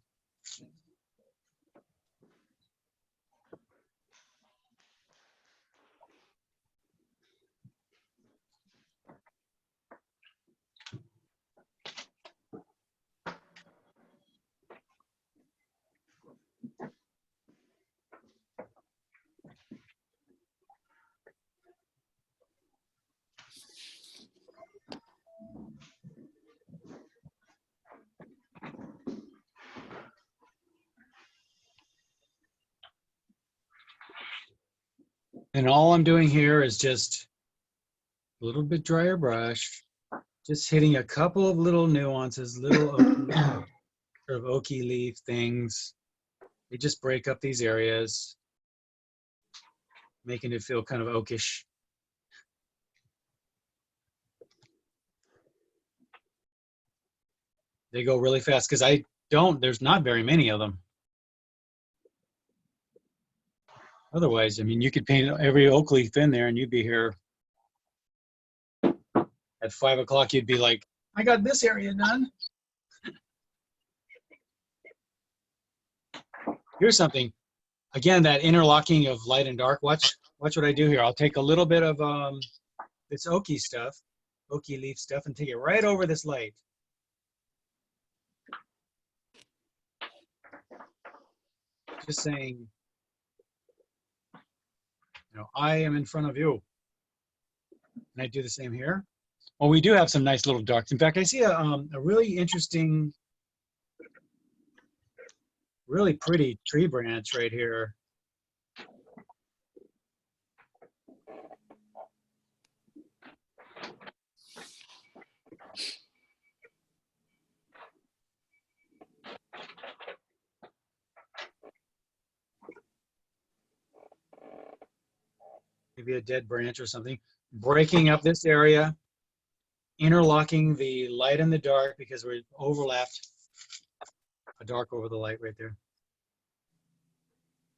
And all I'm doing here is just a little bit drier brush, just hitting a couple of little nuances, little sort of oaky leaf things. They just break up these areas, making it feel kind of oakish. They go really fast because there's not very many of them. Otherwise, I mean, you could paint every oak leaf in there and you'd be here at 5 o'clock. You'd be like, I got this area done. Here's something. Again, that interlocking of light and dark. Watch what I do here. I'll take a little bit of this oaky stuff, oaky leaf stuff, and take it right over this light. Just saying, I am in front of you. And I do the same here. Well, we do have some nice little darks. In fact, I see a really interesting, really pretty tree branch right here. Maybe a dead branch or something. Breaking up this area, interlocking the light and the dark because we're overlapped a dark over the light right there.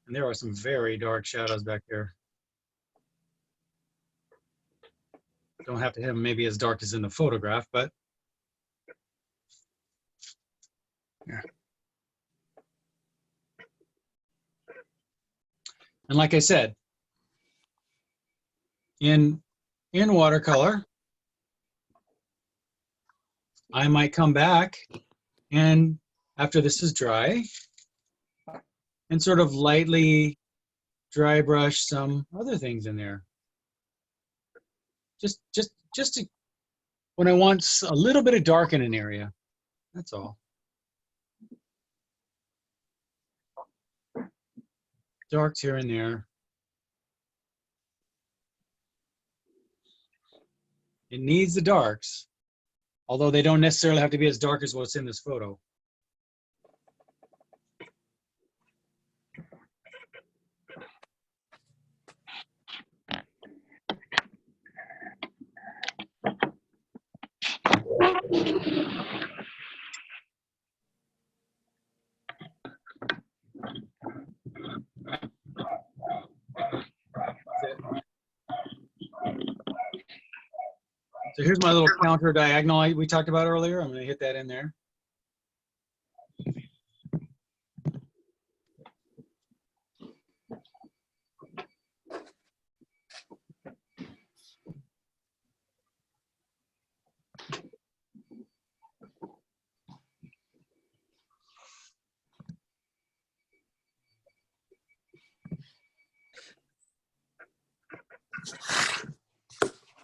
And there are some very dark shadows back there. Don't have to have them maybe as dark as in the photograph, but yeah. And like I said, in watercolor, I might come back and after this is dry and sort of lightly dry brush some other things in there. Just to, when I want a little bit of dark in an area, that's all. Darks here and there. It needs the darks, although they don't necessarily have to be as dark as what's in this photo. So here's my little counter diagonal we talked about earlier. I'm going to hit that in there.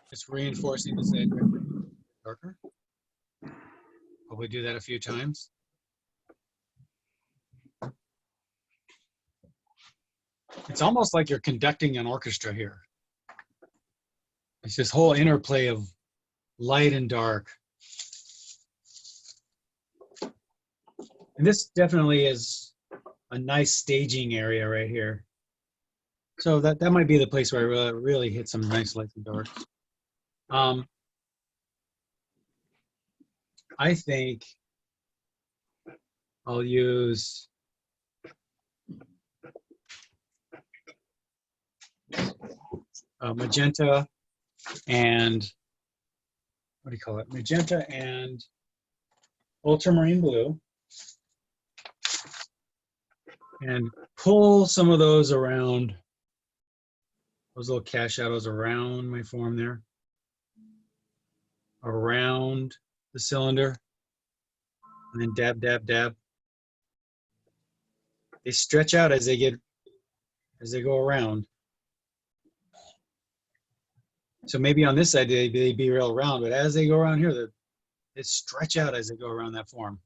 Just reinforcing this edge darker. Probably do that a few times. It's almost like you're conducting an orchestra here. It's this whole interplay of light and dark. And this definitely is a nice staging area right here. So that might be the place where I really hit some nice lights and darks. I think I'll use magenta and, what do you call it? Magenta and ultramarine blue. And pull some of those around, those little cast shadows around my form there, around the cylinder, and then dab, dab, dab. They stretch out as they go around. So maybe on this side they'd be real round, but as they go around here, they stretch out as they go around that form.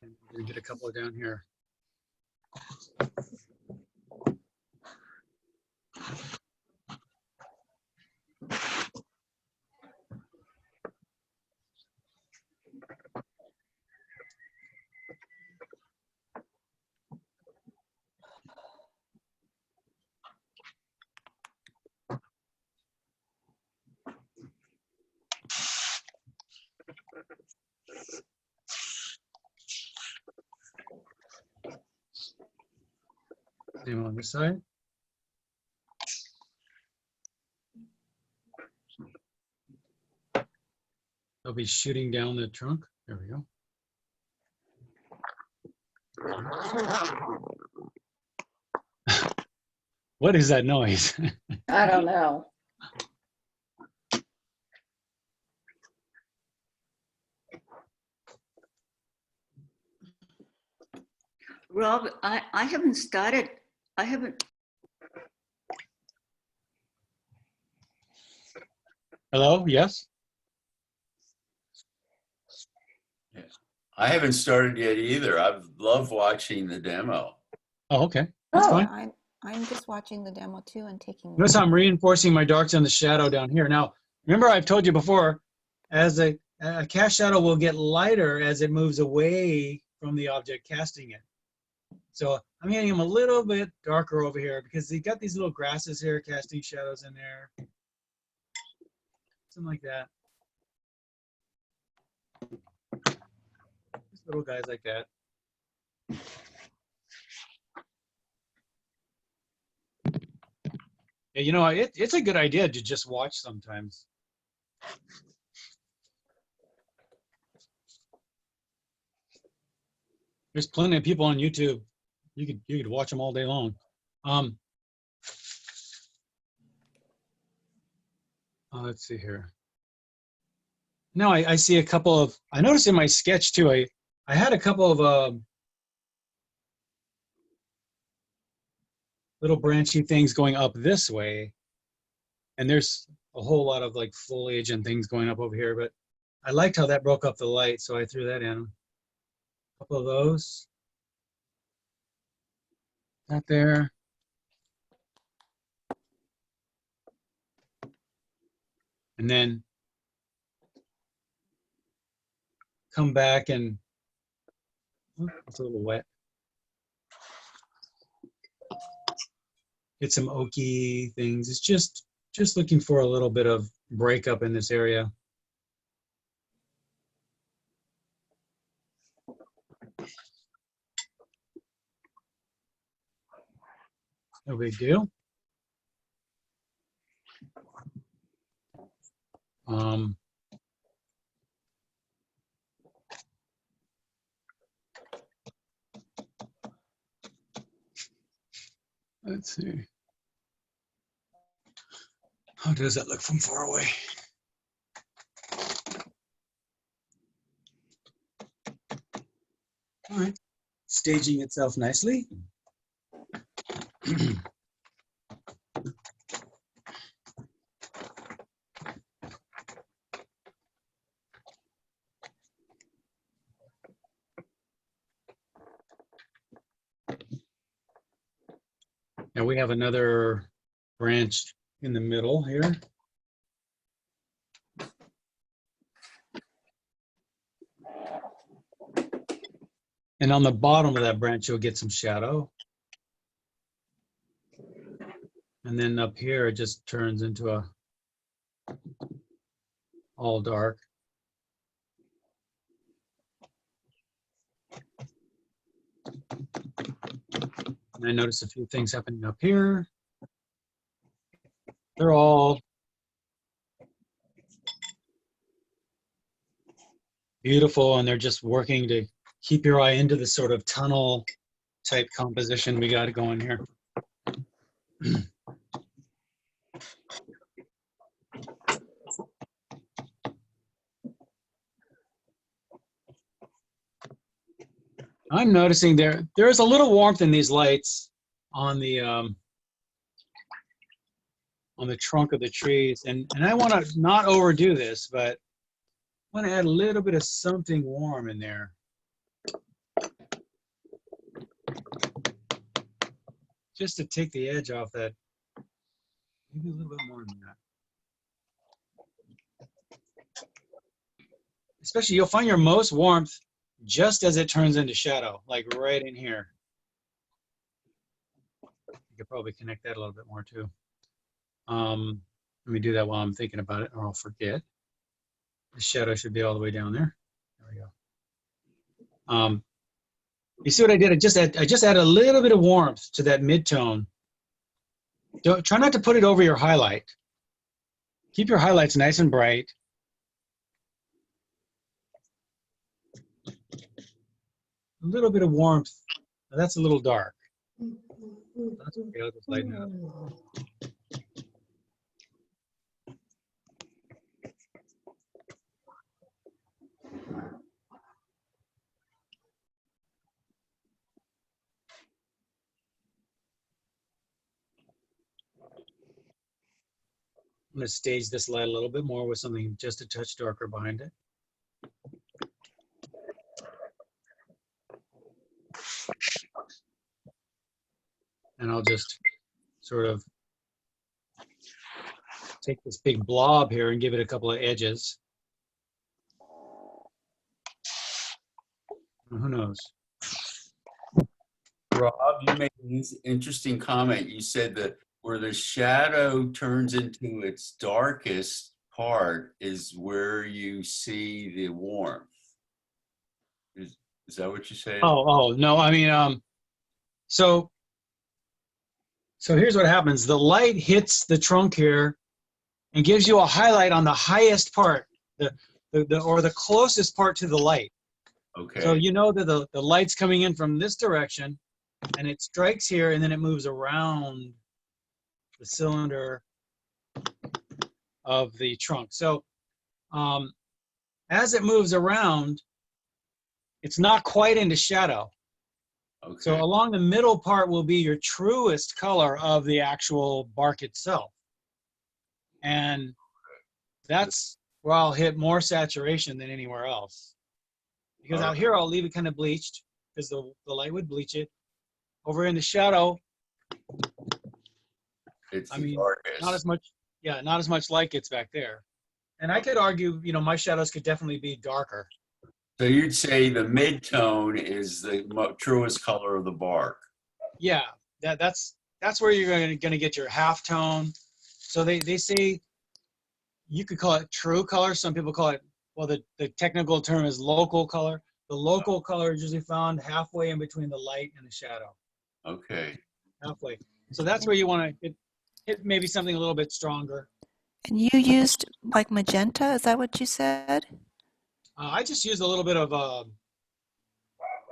I'm gonna get a couple down here. Same on this side. They'll be shooting down the trunk. There we go. What is that noise? I don't know. Rob, I haven't started. I haven't. Hello? Yes? I haven't started yet either. I've loved watching the demo. Oh, okay. That's fine. I'm just watching the demo too and taking Notice I'm reinforcing my darks and the shadow down here. Now, remember I've told you before, as a cast shadow will get lighter as it moves away from the object casting it. So I'm getting them a little bit darker over here because they got these little grasses here casting shadows in there. Something like that. Just little guys like that. Yeah, you know, it's a good idea to just watch sometimes. There's plenty of people on YouTube. You could watch them all day long. Let's see here. No, I see a couple of. I noticed in my sketch too. I had a couple of little branchy things going up this way, and there's a whole lot of like foliage and things going up over here. But I liked how that broke up the light, so I threw that in. A couple of those. Not there. And then come back and it's a little wet. Get some oaky things. It's just looking for a little bit of breakup in this area. No big deal. Let's see. How does that look from far away? All right, staging itself nicely. Now we have another branch in the middle here. And on the bottom of that branch, you'll get some shadow. And then up here, it just turns into a all dark. And I notice a few things happening up here. They're all beautiful, and they're just working to keep your eye into the sort of tunnel type composition we got going here. I'm noticing there's a little warmth in these lights on the trunk of the trees, and I want to not overdo this, but I want to add a little bit of something warm in there. Just to take the edge off that, maybe a little bit more than that. Especially, you'll find your most warmth just as it turns into shadow, like right in here. You could probably connect that a little bit more too. Let me do that while I'm thinking about it, or I'll forget. The shadow should be all the way down there. There we go. You see what I did? I just added a little bit of warmth to that mid-tone. Try not to put it over your highlight. Keep your highlights nice and bright. A little bit of warmth. Now that's a little dark. That's okay, I'll just lighten it up. I'm going to stage this light a little bit more with something just a touch darker behind it. And I'll just sort of take this big blob here and give it a couple of edges. Who knows? Rob, you made an interesting comment. You said that where the shadow turns into its darkest part is where you see the warmth. Is that what you said? Oh, no, I mean, so here's what happens. The light hits the trunk here and gives you a highlight on the highest part, or the closest part to the light. Okay. So you know that the light's coming in from this direction, and it strikes here, and then it moves around the cylinder of the trunk. So as it moves around, it's not quite into shadow. Okay. So along the middle part will be your truest color of the actual bark itself. And that's where I'll hit more saturation than anywhere else. Because out here I'll leave it kind of bleached because the light would bleach it. Over in the shadow, It's I mean, darkest. not as much light gets back there. And I could argue, you know, my shadows could definitely be darker. So you'd say the mid-tone is the truest color of the bark. Yeah, that's where you're going to get your half tone. So they say you could call it true color. Some people call it, well, the technical term is local color. The local color is usually found halfway in between the light and the shadow. Okay. Halfway. So that's where you want to hit maybe something a little bit stronger. And you used like magenta, is that what you said? I just used a little bit of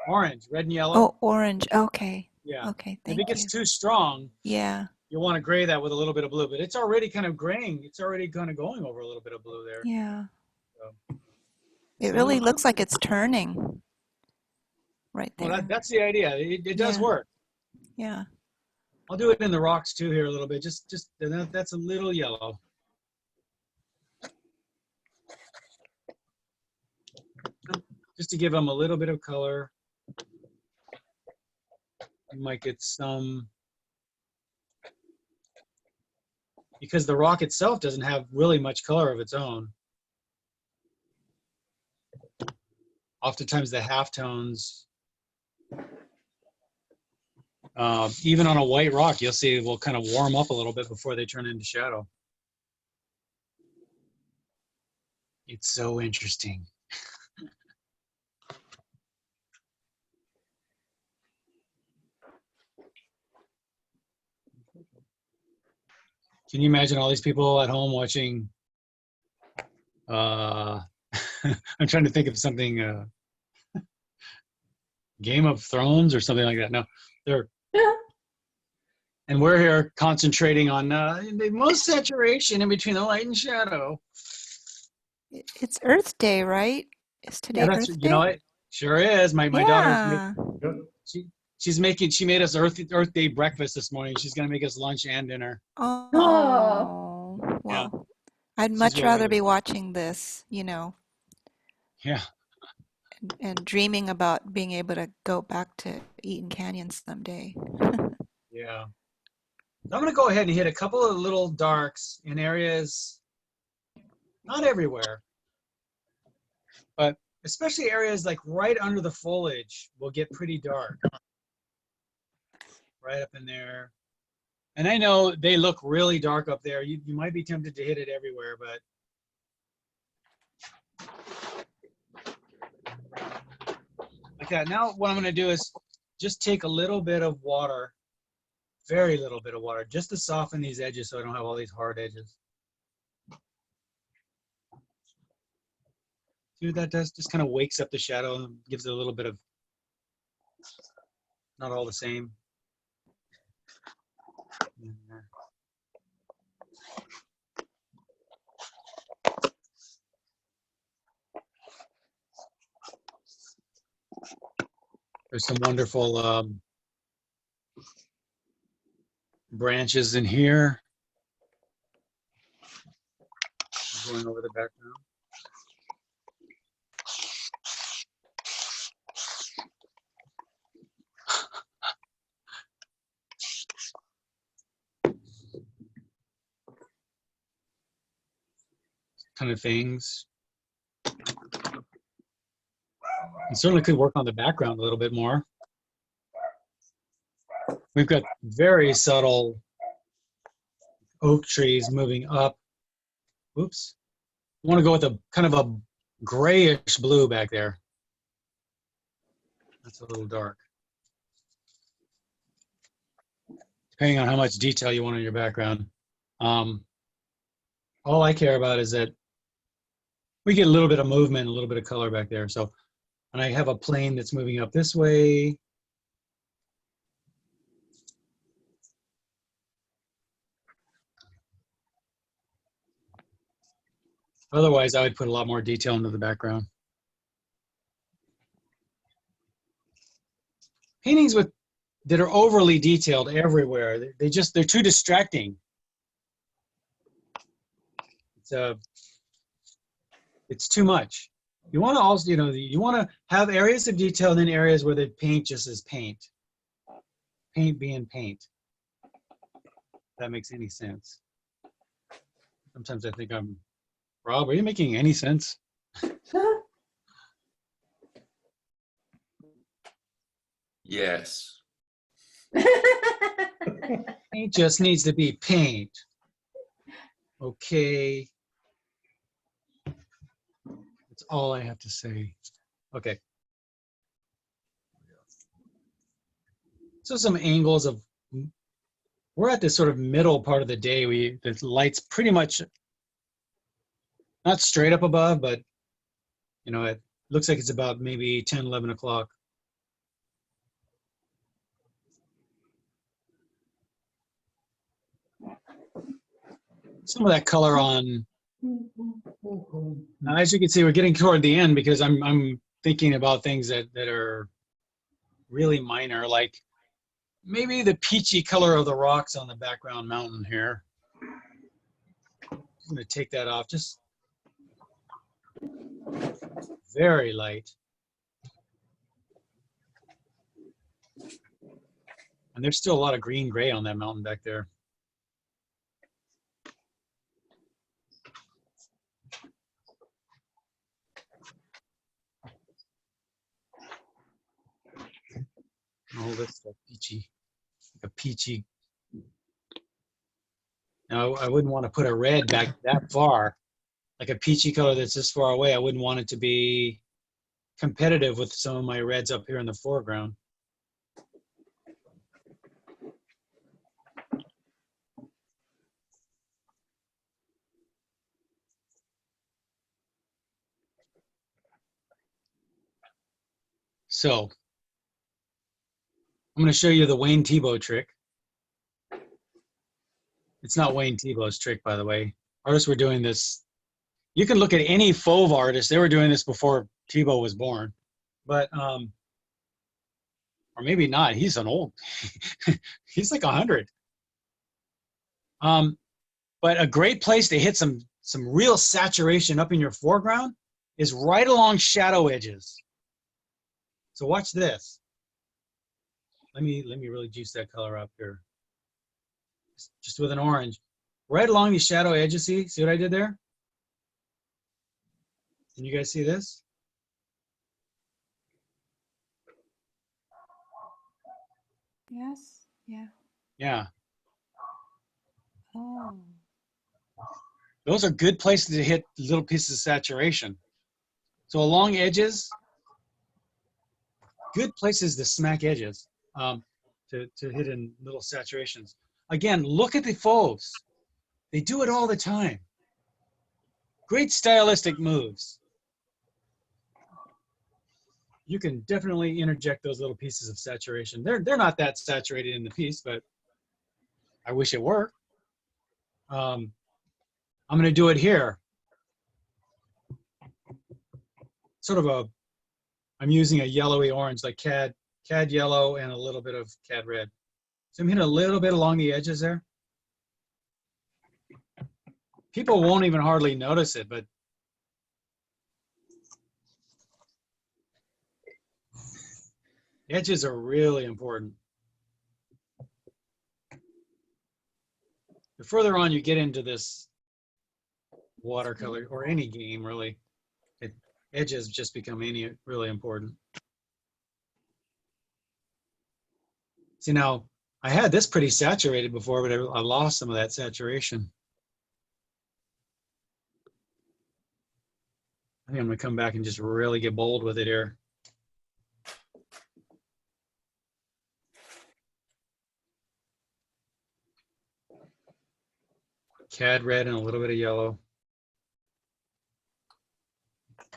orange, red and yellow. Oh, orange, okay. Yeah. Okay, thank you. If it gets too strong, yeah, you'll want to gray that with a little bit of blue, but it's already kind of graying. It's already kind of going over a little bit of blue there. yeah. So, It really looks like it's turning right there. well, that's the idea. It does work. Yeah. I'll do it in the rocks too here a little bit. Just that's a little yellow. Just to give them a little bit of color. You might get some because the rock itself doesn't have really much color of its own. Oftentimes the halftones, even on a white rock, you'll see will kind of warm up a little bit before they turn into shadow. It's so interesting. Can you imagine all these people at home watching? I'm trying to think of something. Game of Thrones or something like that. No, they're. And we're here concentrating on the most saturation in between the light and shadow. It's Earth Day, right? Is today Yeah, Earth Day? you know it sure is. My Yeah. daughter's she made us Earth Day breakfast this morning. She's gonna make us lunch and dinner. Oh, well, Yeah. I'd She's much really rather good. be watching this, you know, Yeah. and dreaming about being able to go back to Eaton Canyon someday. Yeah. So I'm gonna go ahead and hit a couple of little darks in areas, not everywhere, but especially areas like right under the foliage will get pretty dark. Right up in there. And I know they look really dark up there. You might be tempted to hit it everywhere, but like that. Now what I'm gonna do is just take a little bit of water, very little bit of water, just to soften these edges so I don't have all these hard edges. See what that does? Just kind of wakes up the shadow and gives it a little bit of, not all the same. There's some wonderful branches in here. Going over the background. Kind of things. And certainly could work on the background a little bit more. We've got very subtle oak trees moving up. Oops. I want to go with a kind of a grayish blue back there. That's a little dark. Depending on how much detail you want in your background. All I care about is that we get a little bit of movement, a little bit of color back there. So, and I have a plane that's moving up this way. Otherwise, I would put a lot more detail into the background. Paintings that are overly detailed everywhere, they're too distracting. It's too much. You want to also, you want to have areas of detail and then areas where the paint just is paint. Paint being paint. If that makes any sense. Sometimes I think Rob, are you making any sense? Yes. Paint just needs to be paint. Okay. That's all I have to say. Okay. So some angles of, we're at this sort of middle part of the day. The light's pretty much not straight up above, but it looks like it's about maybe 10, 11 o'clock. Some of that color on, as you can see, we're getting toward the end because I'm thinking about things that are really minor, like maybe the peachy color of the rocks on the background mountain here. I'm gonna take that off, just very light. And there's still a lot of green gray on that mountain back there. a peachy. Now, I wouldn't want to put a red back that far, like a peachy color that's this far away. I wouldn't want it to be competitive with some of my reds up here in the foreground. So I'm going to show you the Wayne Thiebaud trick. It's not Wayne Thiebaud's trick, by the way. Artists were doing this. You can look at any fauve artist. They were doing this before Thiebaud was born. But, or maybe not. He's an old, he's like 100. But a great place to hit some real saturation up in your foreground is right along shadow edges. So watch this. Let me really juice that color up here. Just with an orange. Right along these shadow edges, see what I did there? Can you guys see this? Yes, yeah. Yeah. Oh. Those are good places to hit little pieces of saturation. So along edges, good places to smack edges, to hit in little saturations. Again, look at the fauves. They do it all the time. Great stylistic moves. You can definitely interject those little pieces of saturation. They're not that saturated in the piece, but I wish it were. I'm going to do it here. Sort of I'm using a yellowy orange, like cad yellow and a little bit of cad red. So I'm hitting a little bit along the edges there. People won't even hardly notice it, but edges are really important. The further on you get into this watercolor or any game, really, edges just become really important. See, now I had this pretty saturated before, but I lost some of that saturation. I think I'm going to come back and just really get bold with it here. Cad red and a little bit of yellow.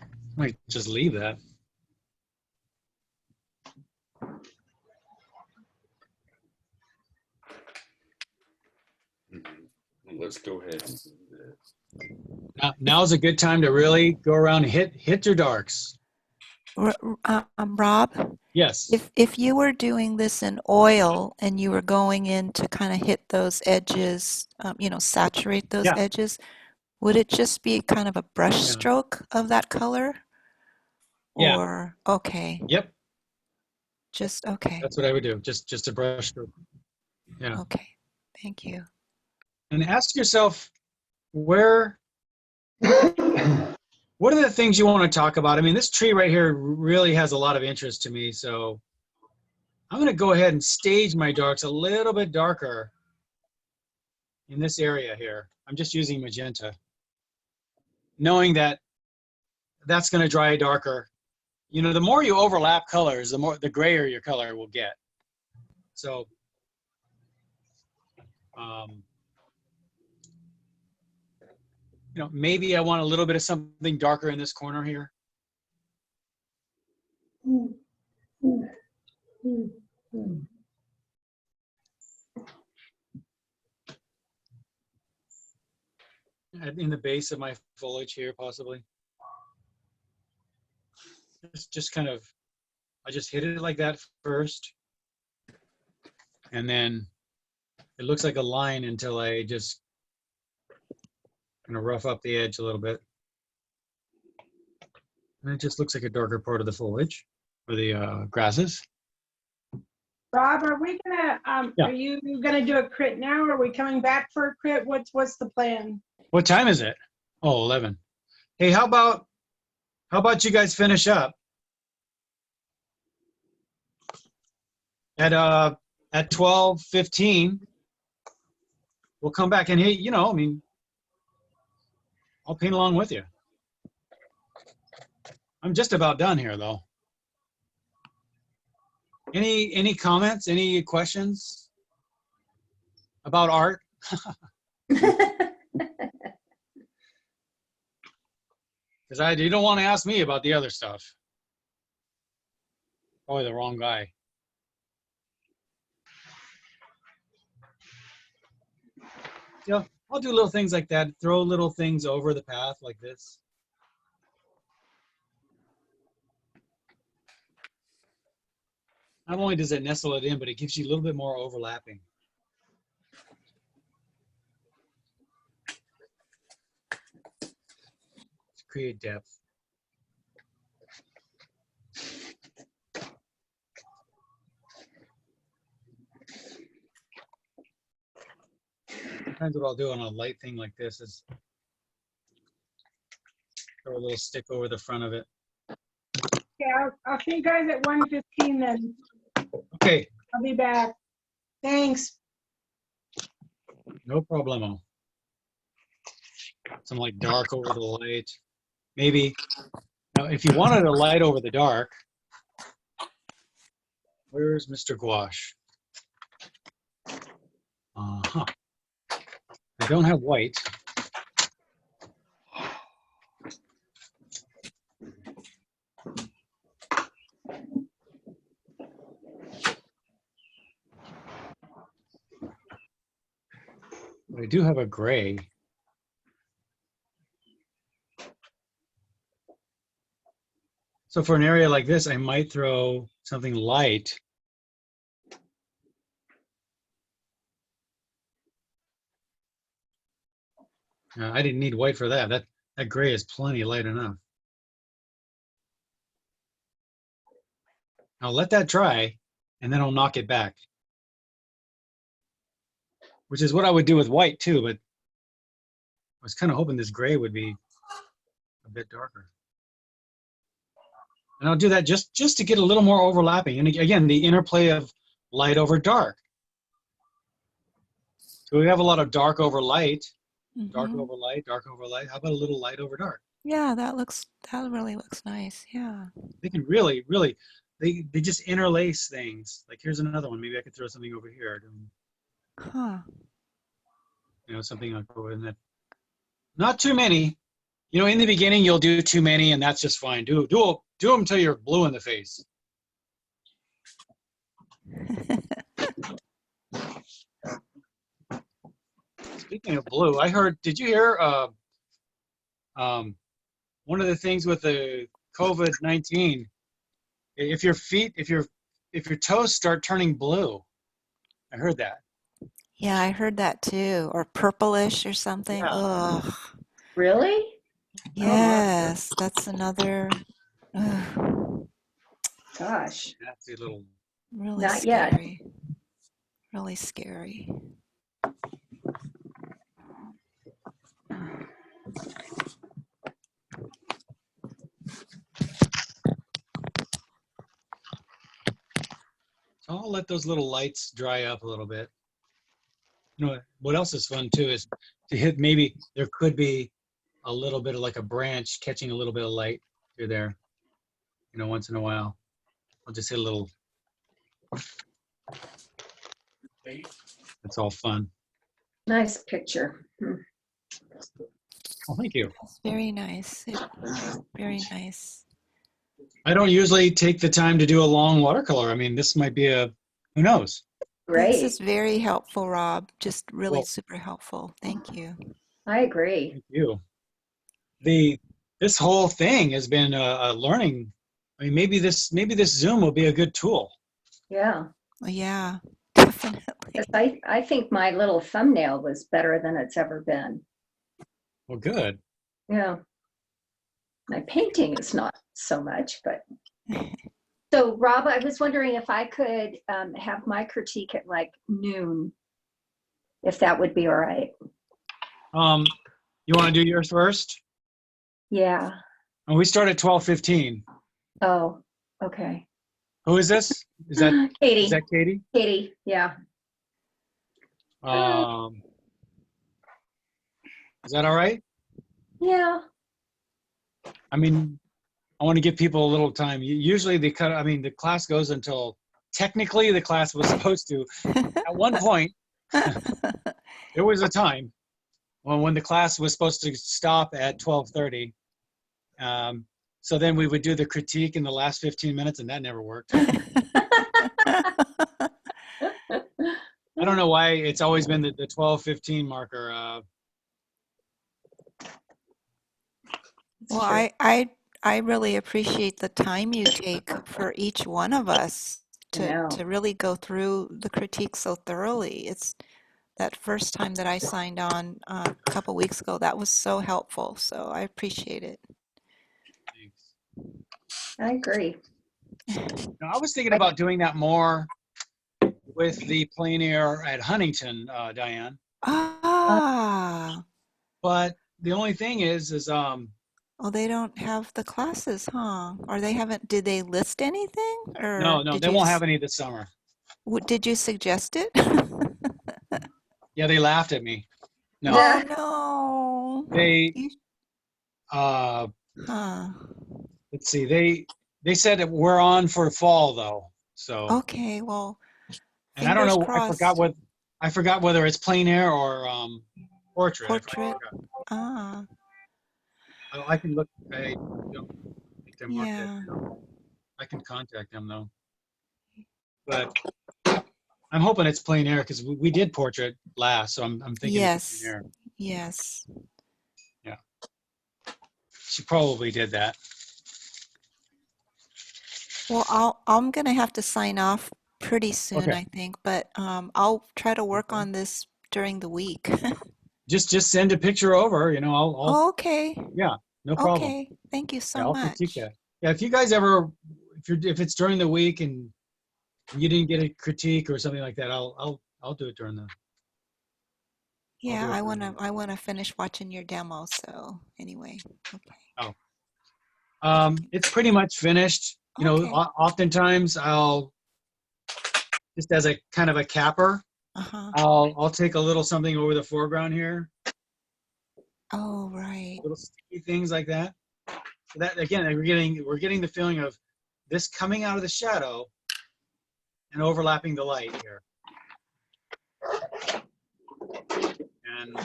I might just leave that. Let's go ahead and do this. Now's a good time to really go around and hit your darks. Rob? Yes. If you were doing this in oil and you were going in to kind of hit those edges, saturate those edges, would it just be kind of a brush stroke of that color? Yeah. Or, okay. Yep. Just, okay. That's what I would do. Just a brush stroke. Yeah. Okay. Thank you. And ask yourself, what are the things you want to talk about? I mean, this tree right here really has a lot of interest to me, so I'm going to go ahead and stage my darks a little bit darker in this area here. I'm just using magenta, knowing that that's going to dry darker. You know, the more you overlap colors, the grayer your color will get. So, maybe I want a little bit of something darker in this corner here. In the base of my foliage here, possibly. Just kind of, I just hit it like that first. And then it looks like a line until I just kind of rough up the edge a little bit. And it just looks like a darker part of the foliage or the grasses. Rob, are we gonna, are you gonna do a crit now? Or are we coming back for a crit? What's the plan? What time is it? Oh, 11. Hey, how about you guys finish up? at 12:15, we'll come back and hit, you know, I mean, I'll paint along with you. I'm just about done here, though. Any comments? Any questions about art? Because you don't want to ask me about the other stuff. Probably the wrong guy. Yeah, I'll do little things like that. Throw little things over the path like this. Not only does it nestle it in, but it gives you a little bit more overlapping. To create depth. Sometimes what I'll do on a light thing like this is throw a little stick over the front of it. Yeah, I'll see you guys at 1:15 then. Okay. I'll be back. Thanks. No problemo. Some like dark over the light. Maybe. Now, if you wanted a light over the dark, where's Mr. Gouache? Uh-huh. I don't have white. But I do have a gray. So for an area like this, I might throw something light. I didn't need white for that. That gray is plenty light enough. I'll let that dry, and then I'll knock it back. Which is what I would do with white too, but I was kind of hoping this gray would be a bit darker. And I'll do that just to get a little more overlapping. And again, the interplay of light over dark. So we have a lot of dark over light, dark over light, dark over light. How about a little light over dark? Yeah, that really looks nice. Yeah. They can really, they just interlace things. Like here's another one. Maybe I could throw something over here. Huh. You know, something like over in that. Not too many. You know, in the beginning, you'll do too many, and that's just fine. Do them until you're blue in the face. Speaking of blue, I heard. Did you hear? One of the things with the COVID-19, if your toes start turning blue, I heard that. Yeah, I heard that too, or purplish or something. Yeah. Ugh. Really? Yes, that's another. Gosh. Nasty little. Really Not yet. scary. Really scary. So I'll let those little lights dry up a little bit. You know what else is fun too is to hit. Maybe there could be a little bit of like a branch catching a little bit of light through there. You know, once in a while, I'll just hit a little. That's all fun. Nice picture. Oh, thank you. It's very nice. Very nice. I don't usually take the time to do a long watercolor. I mean, this might be who knows? Great. This is very helpful, Rob. Just really Well, super helpful. Thank you. I agree. Thank you. This whole thing has been a learning. I mean, maybe this Zoom will be a good tool. Yeah. Well, yeah, definitely. 'Cause I think my little thumbnail was better than it's ever been. Well, good. Yeah. My painting is not so much, but. So, Rob, I was wondering if I could have my critique at like noon, if that would be all right. You want to do yours first? Yeah. And we start at 12:15. Oh, okay. Who is this? Is that Katie? Is that Katie? Katie, yeah. Is that all right? Yeah. I mean, I want to give people a little time. Usually they cut. I mean, the class goes until technically the class was supposed to. At one point, there was a time when the class was supposed to stop at 12:30. So then we would do the critique in the last 15 minutes, and that never worked. I don't know why it's always been the 12:15 marker. Well, I really appreciate the time you take for each one of us to really go through the critique so thoroughly. It's that first time that I signed on a couple weeks ago, that was so helpful. So I appreciate it. Thanks. I agree. Now, I was thinking about doing that more with the plein air at Huntington, Diane. Ah. But the only thing is well, they don't have the classes, huh? Or they haven't, did they list anything? Or no, did they won't have any this summer. Did you suggest it? Yeah, they laughed at me. No. Oh, no. They, let's see, they said that we're on for fall though, so. Okay, well, and I don't know, crossed. I forgot whether it's plein air or portrait. Portrait, I can look, I don't think they're marked yeah. yet, so I can contact them though. But I'm hoping it's plein air because we did portrait last, so I'm thinking it's plein air. Yes. Yeah. She probably did that. Well, I'm gonna have to sign off pretty soon, Okay. I think, but I'll try to work on this during the week. Just send a picture over, you know, I'll okay. Yeah, no problem. Okay, thank you so I'll much. critique that. Yeah, if you guys ever, if it's during the week and you didn't get a critique or something like that, I'll do it during the. Yeah, I wanna finish watching your demo. So anyway, okay. Oh, it's pretty much finished. You know, oftentimes I'll just as a kind of a capper, I'll take a little something over the foreground here. Oh, right. Little sticky things like that. So that again, we're getting the feeling of this coming out of the shadow and overlapping the light here. And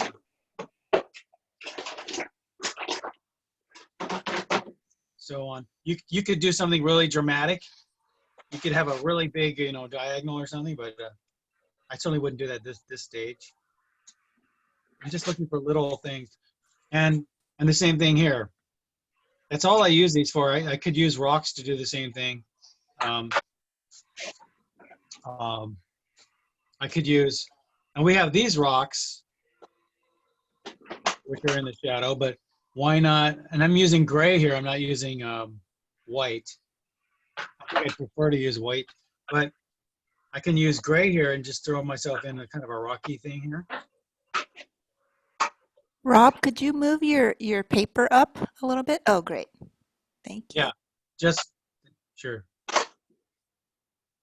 so on. You could do something really dramatic. You could have a really big, you know, diagonal or something, but I certainly wouldn't do that this stage. I'm just looking for little things. And the same thing here. That's all I use these for. I could use rocks to do the same thing. I could use, and we have these rocks, which are in the shadow, but why not? And I'm using gray here. I'm not using white. I think I prefer to use white, but I can use gray here and just throw myself in a kind of a rocky thing here. Rob, could you move your paper up a little bit? Oh, great. Thank you. Yeah, sure.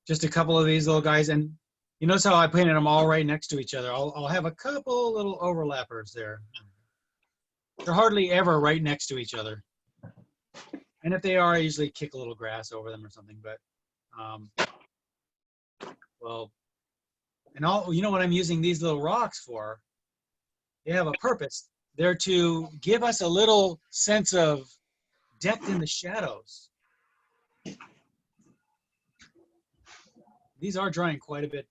Just a couple of these little guys. And you notice how I painted them all right next to each other. I'll have a couple little overlappers there. They're hardly ever right next to each other. And if they are, I usually kick a little grass over them or something. But, well, and you know what I'm using these little rocks for? They have a purpose. They're to give us a little sense of depth in the shadows. These are drying quite a bit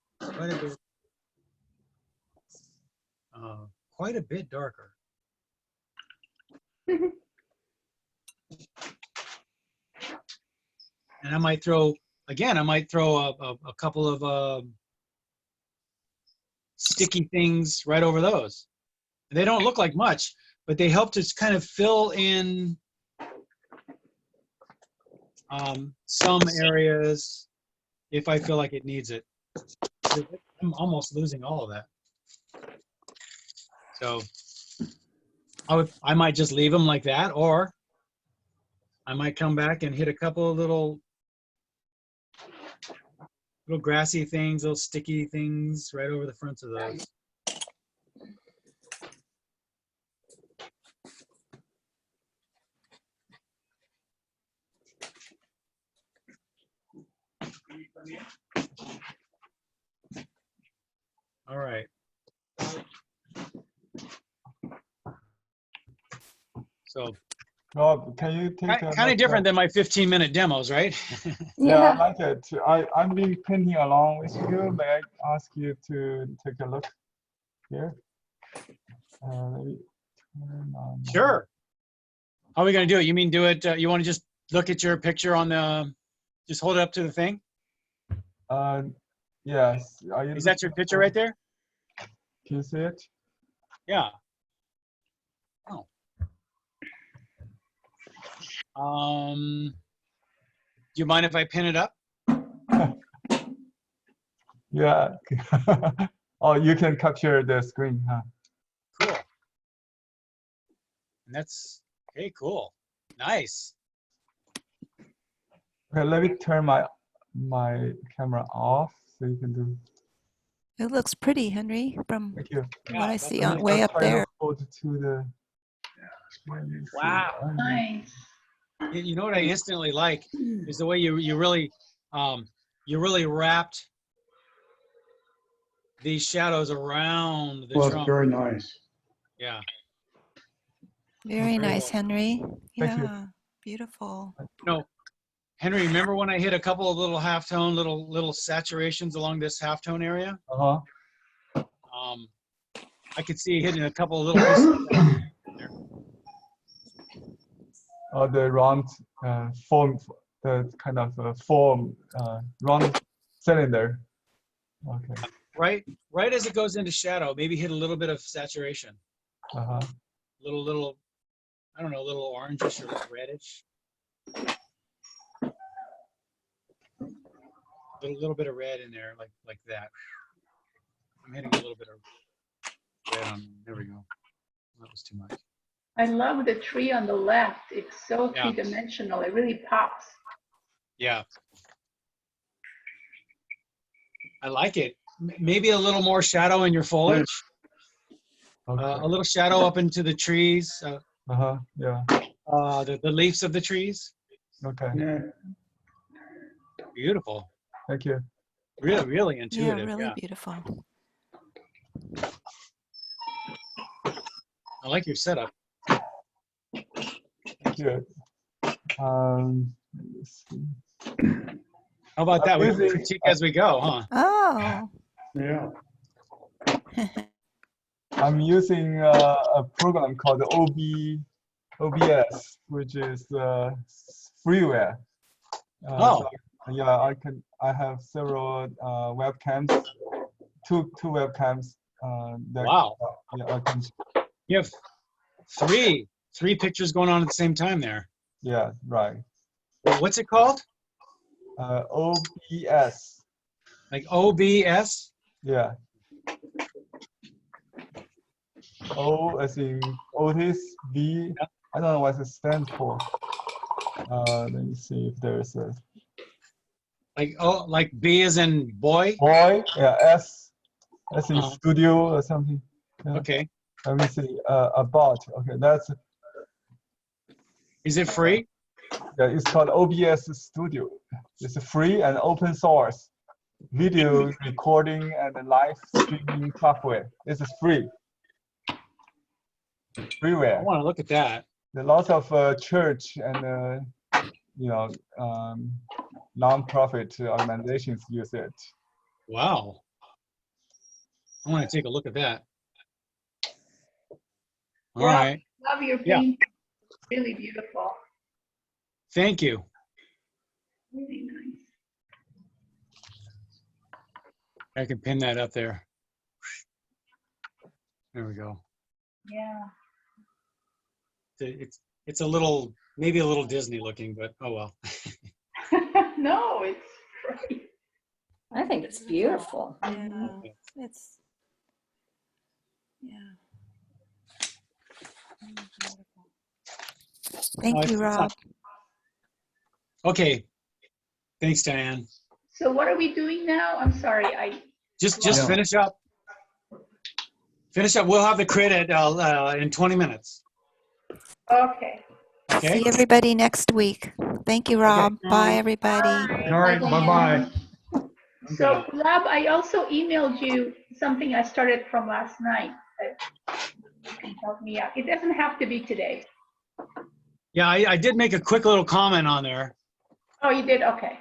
darker. And I might throw a couple of sticky things right over those. They don't look like much, but they help to kind of fill in some areas if I feel like it needs it. I'm almost losing all of that. So I might just leave them like that, or I might come back and hit a couple of little little grassy things, little sticky things right over the fronts of those. All right. So Rob, can you take kind of different than my 15-minute demos, right? Yeah, I like it. I've been painting along with you. May I ask you to take a look here? Let me turn on. Sure. How are we going to do it? You mean do it, you want to just look at your picture on the, just hold it up to the thing? Yes. Is that your picture right there? Can you see it? Yeah. Oh. Do you mind if I pin it up? Yeah. Oh, you can capture the screen, huh? Cool. And that's, okay, cool. Nice. Okay, let me turn my camera off so you can do. It looks pretty, Henry, from Thank you. what I see really way I'll up try to there. hold to the. Wow. Nice. You know what I instantly like is the way you really wrapped these shadows around the Well, it's trunk. very nice. Yeah. Very nice, cool. Henry. Thank you. Yeah, beautiful. No, Henry, remember when I hit a couple of little halftone, little saturations along this halftone area? Uh-huh. I could see hitting a couple of little pieces of that there. The round form, the kind of form, round cylinder. Okay. Right as it goes into shadow, maybe hit a little bit of saturation. Uh-huh. Little, I don't know, a little orangish or reddish. Little bit of red in there, like that. I'm hitting a little bit of red on. There we go. That was too much. I love the tree on the left. It's so Yeah. three-dimensional. It really pops. Yeah. I like it. Maybe a little more shadow in your foliage. Okay. A little shadow up into the trees. Uh-huh. Yeah. The leaves of the trees. Okay. Yeah. Beautiful. Thank you. Really intuitive. Yeah, really beautiful. I like your setup. Thank you. Let's see. How about that? We can Using- critique as we go, huh? Oh. Yeah. I'm using a program called OBS, which is freeware. So, yeah, I have several webcams, two webcams. Wow. Yeah, I can. You have three pictures going on at the same time there. Yeah, right. What's it called? OBS. Like OBS? Yeah. O as in Otis, B. I don't know what it stands for. Let me see if there's a. Like B as in boy? Boy, yeah, S as in studio or something. Yeah. Okay. Let me see. About. Okay, that's. Is it free? Yeah, it's called OBS Studio. It's a free and open source video recording and live streaming software. This is free. Freeware. I want to look at that. There are lots of church and non-profit organizations use it. Wow. I want to take a look at that. All right. Love your painting. Really beautiful. Thank you. Really nice. I can pin that up there. There we go. Yeah. It's a little, maybe a little Disney looking, but oh well. No, it's great. I think it's beautiful. Yeah, it's, yeah. Thank you, Rob. Okay. Thanks, Diane. So what are we doing now? I'm sorry, Just finish up. Finish up. We'll have the crit at, in 20 minutes. Okay. Okay. See everybody next week. Thank you, Rob. Bye, everybody. All right, bye-bye. So, Rob, I also emailed you something I started from last night that you can help me out. It doesn't have to be today. Yeah, I did make a quick little comment on there. Oh, you did? Okay.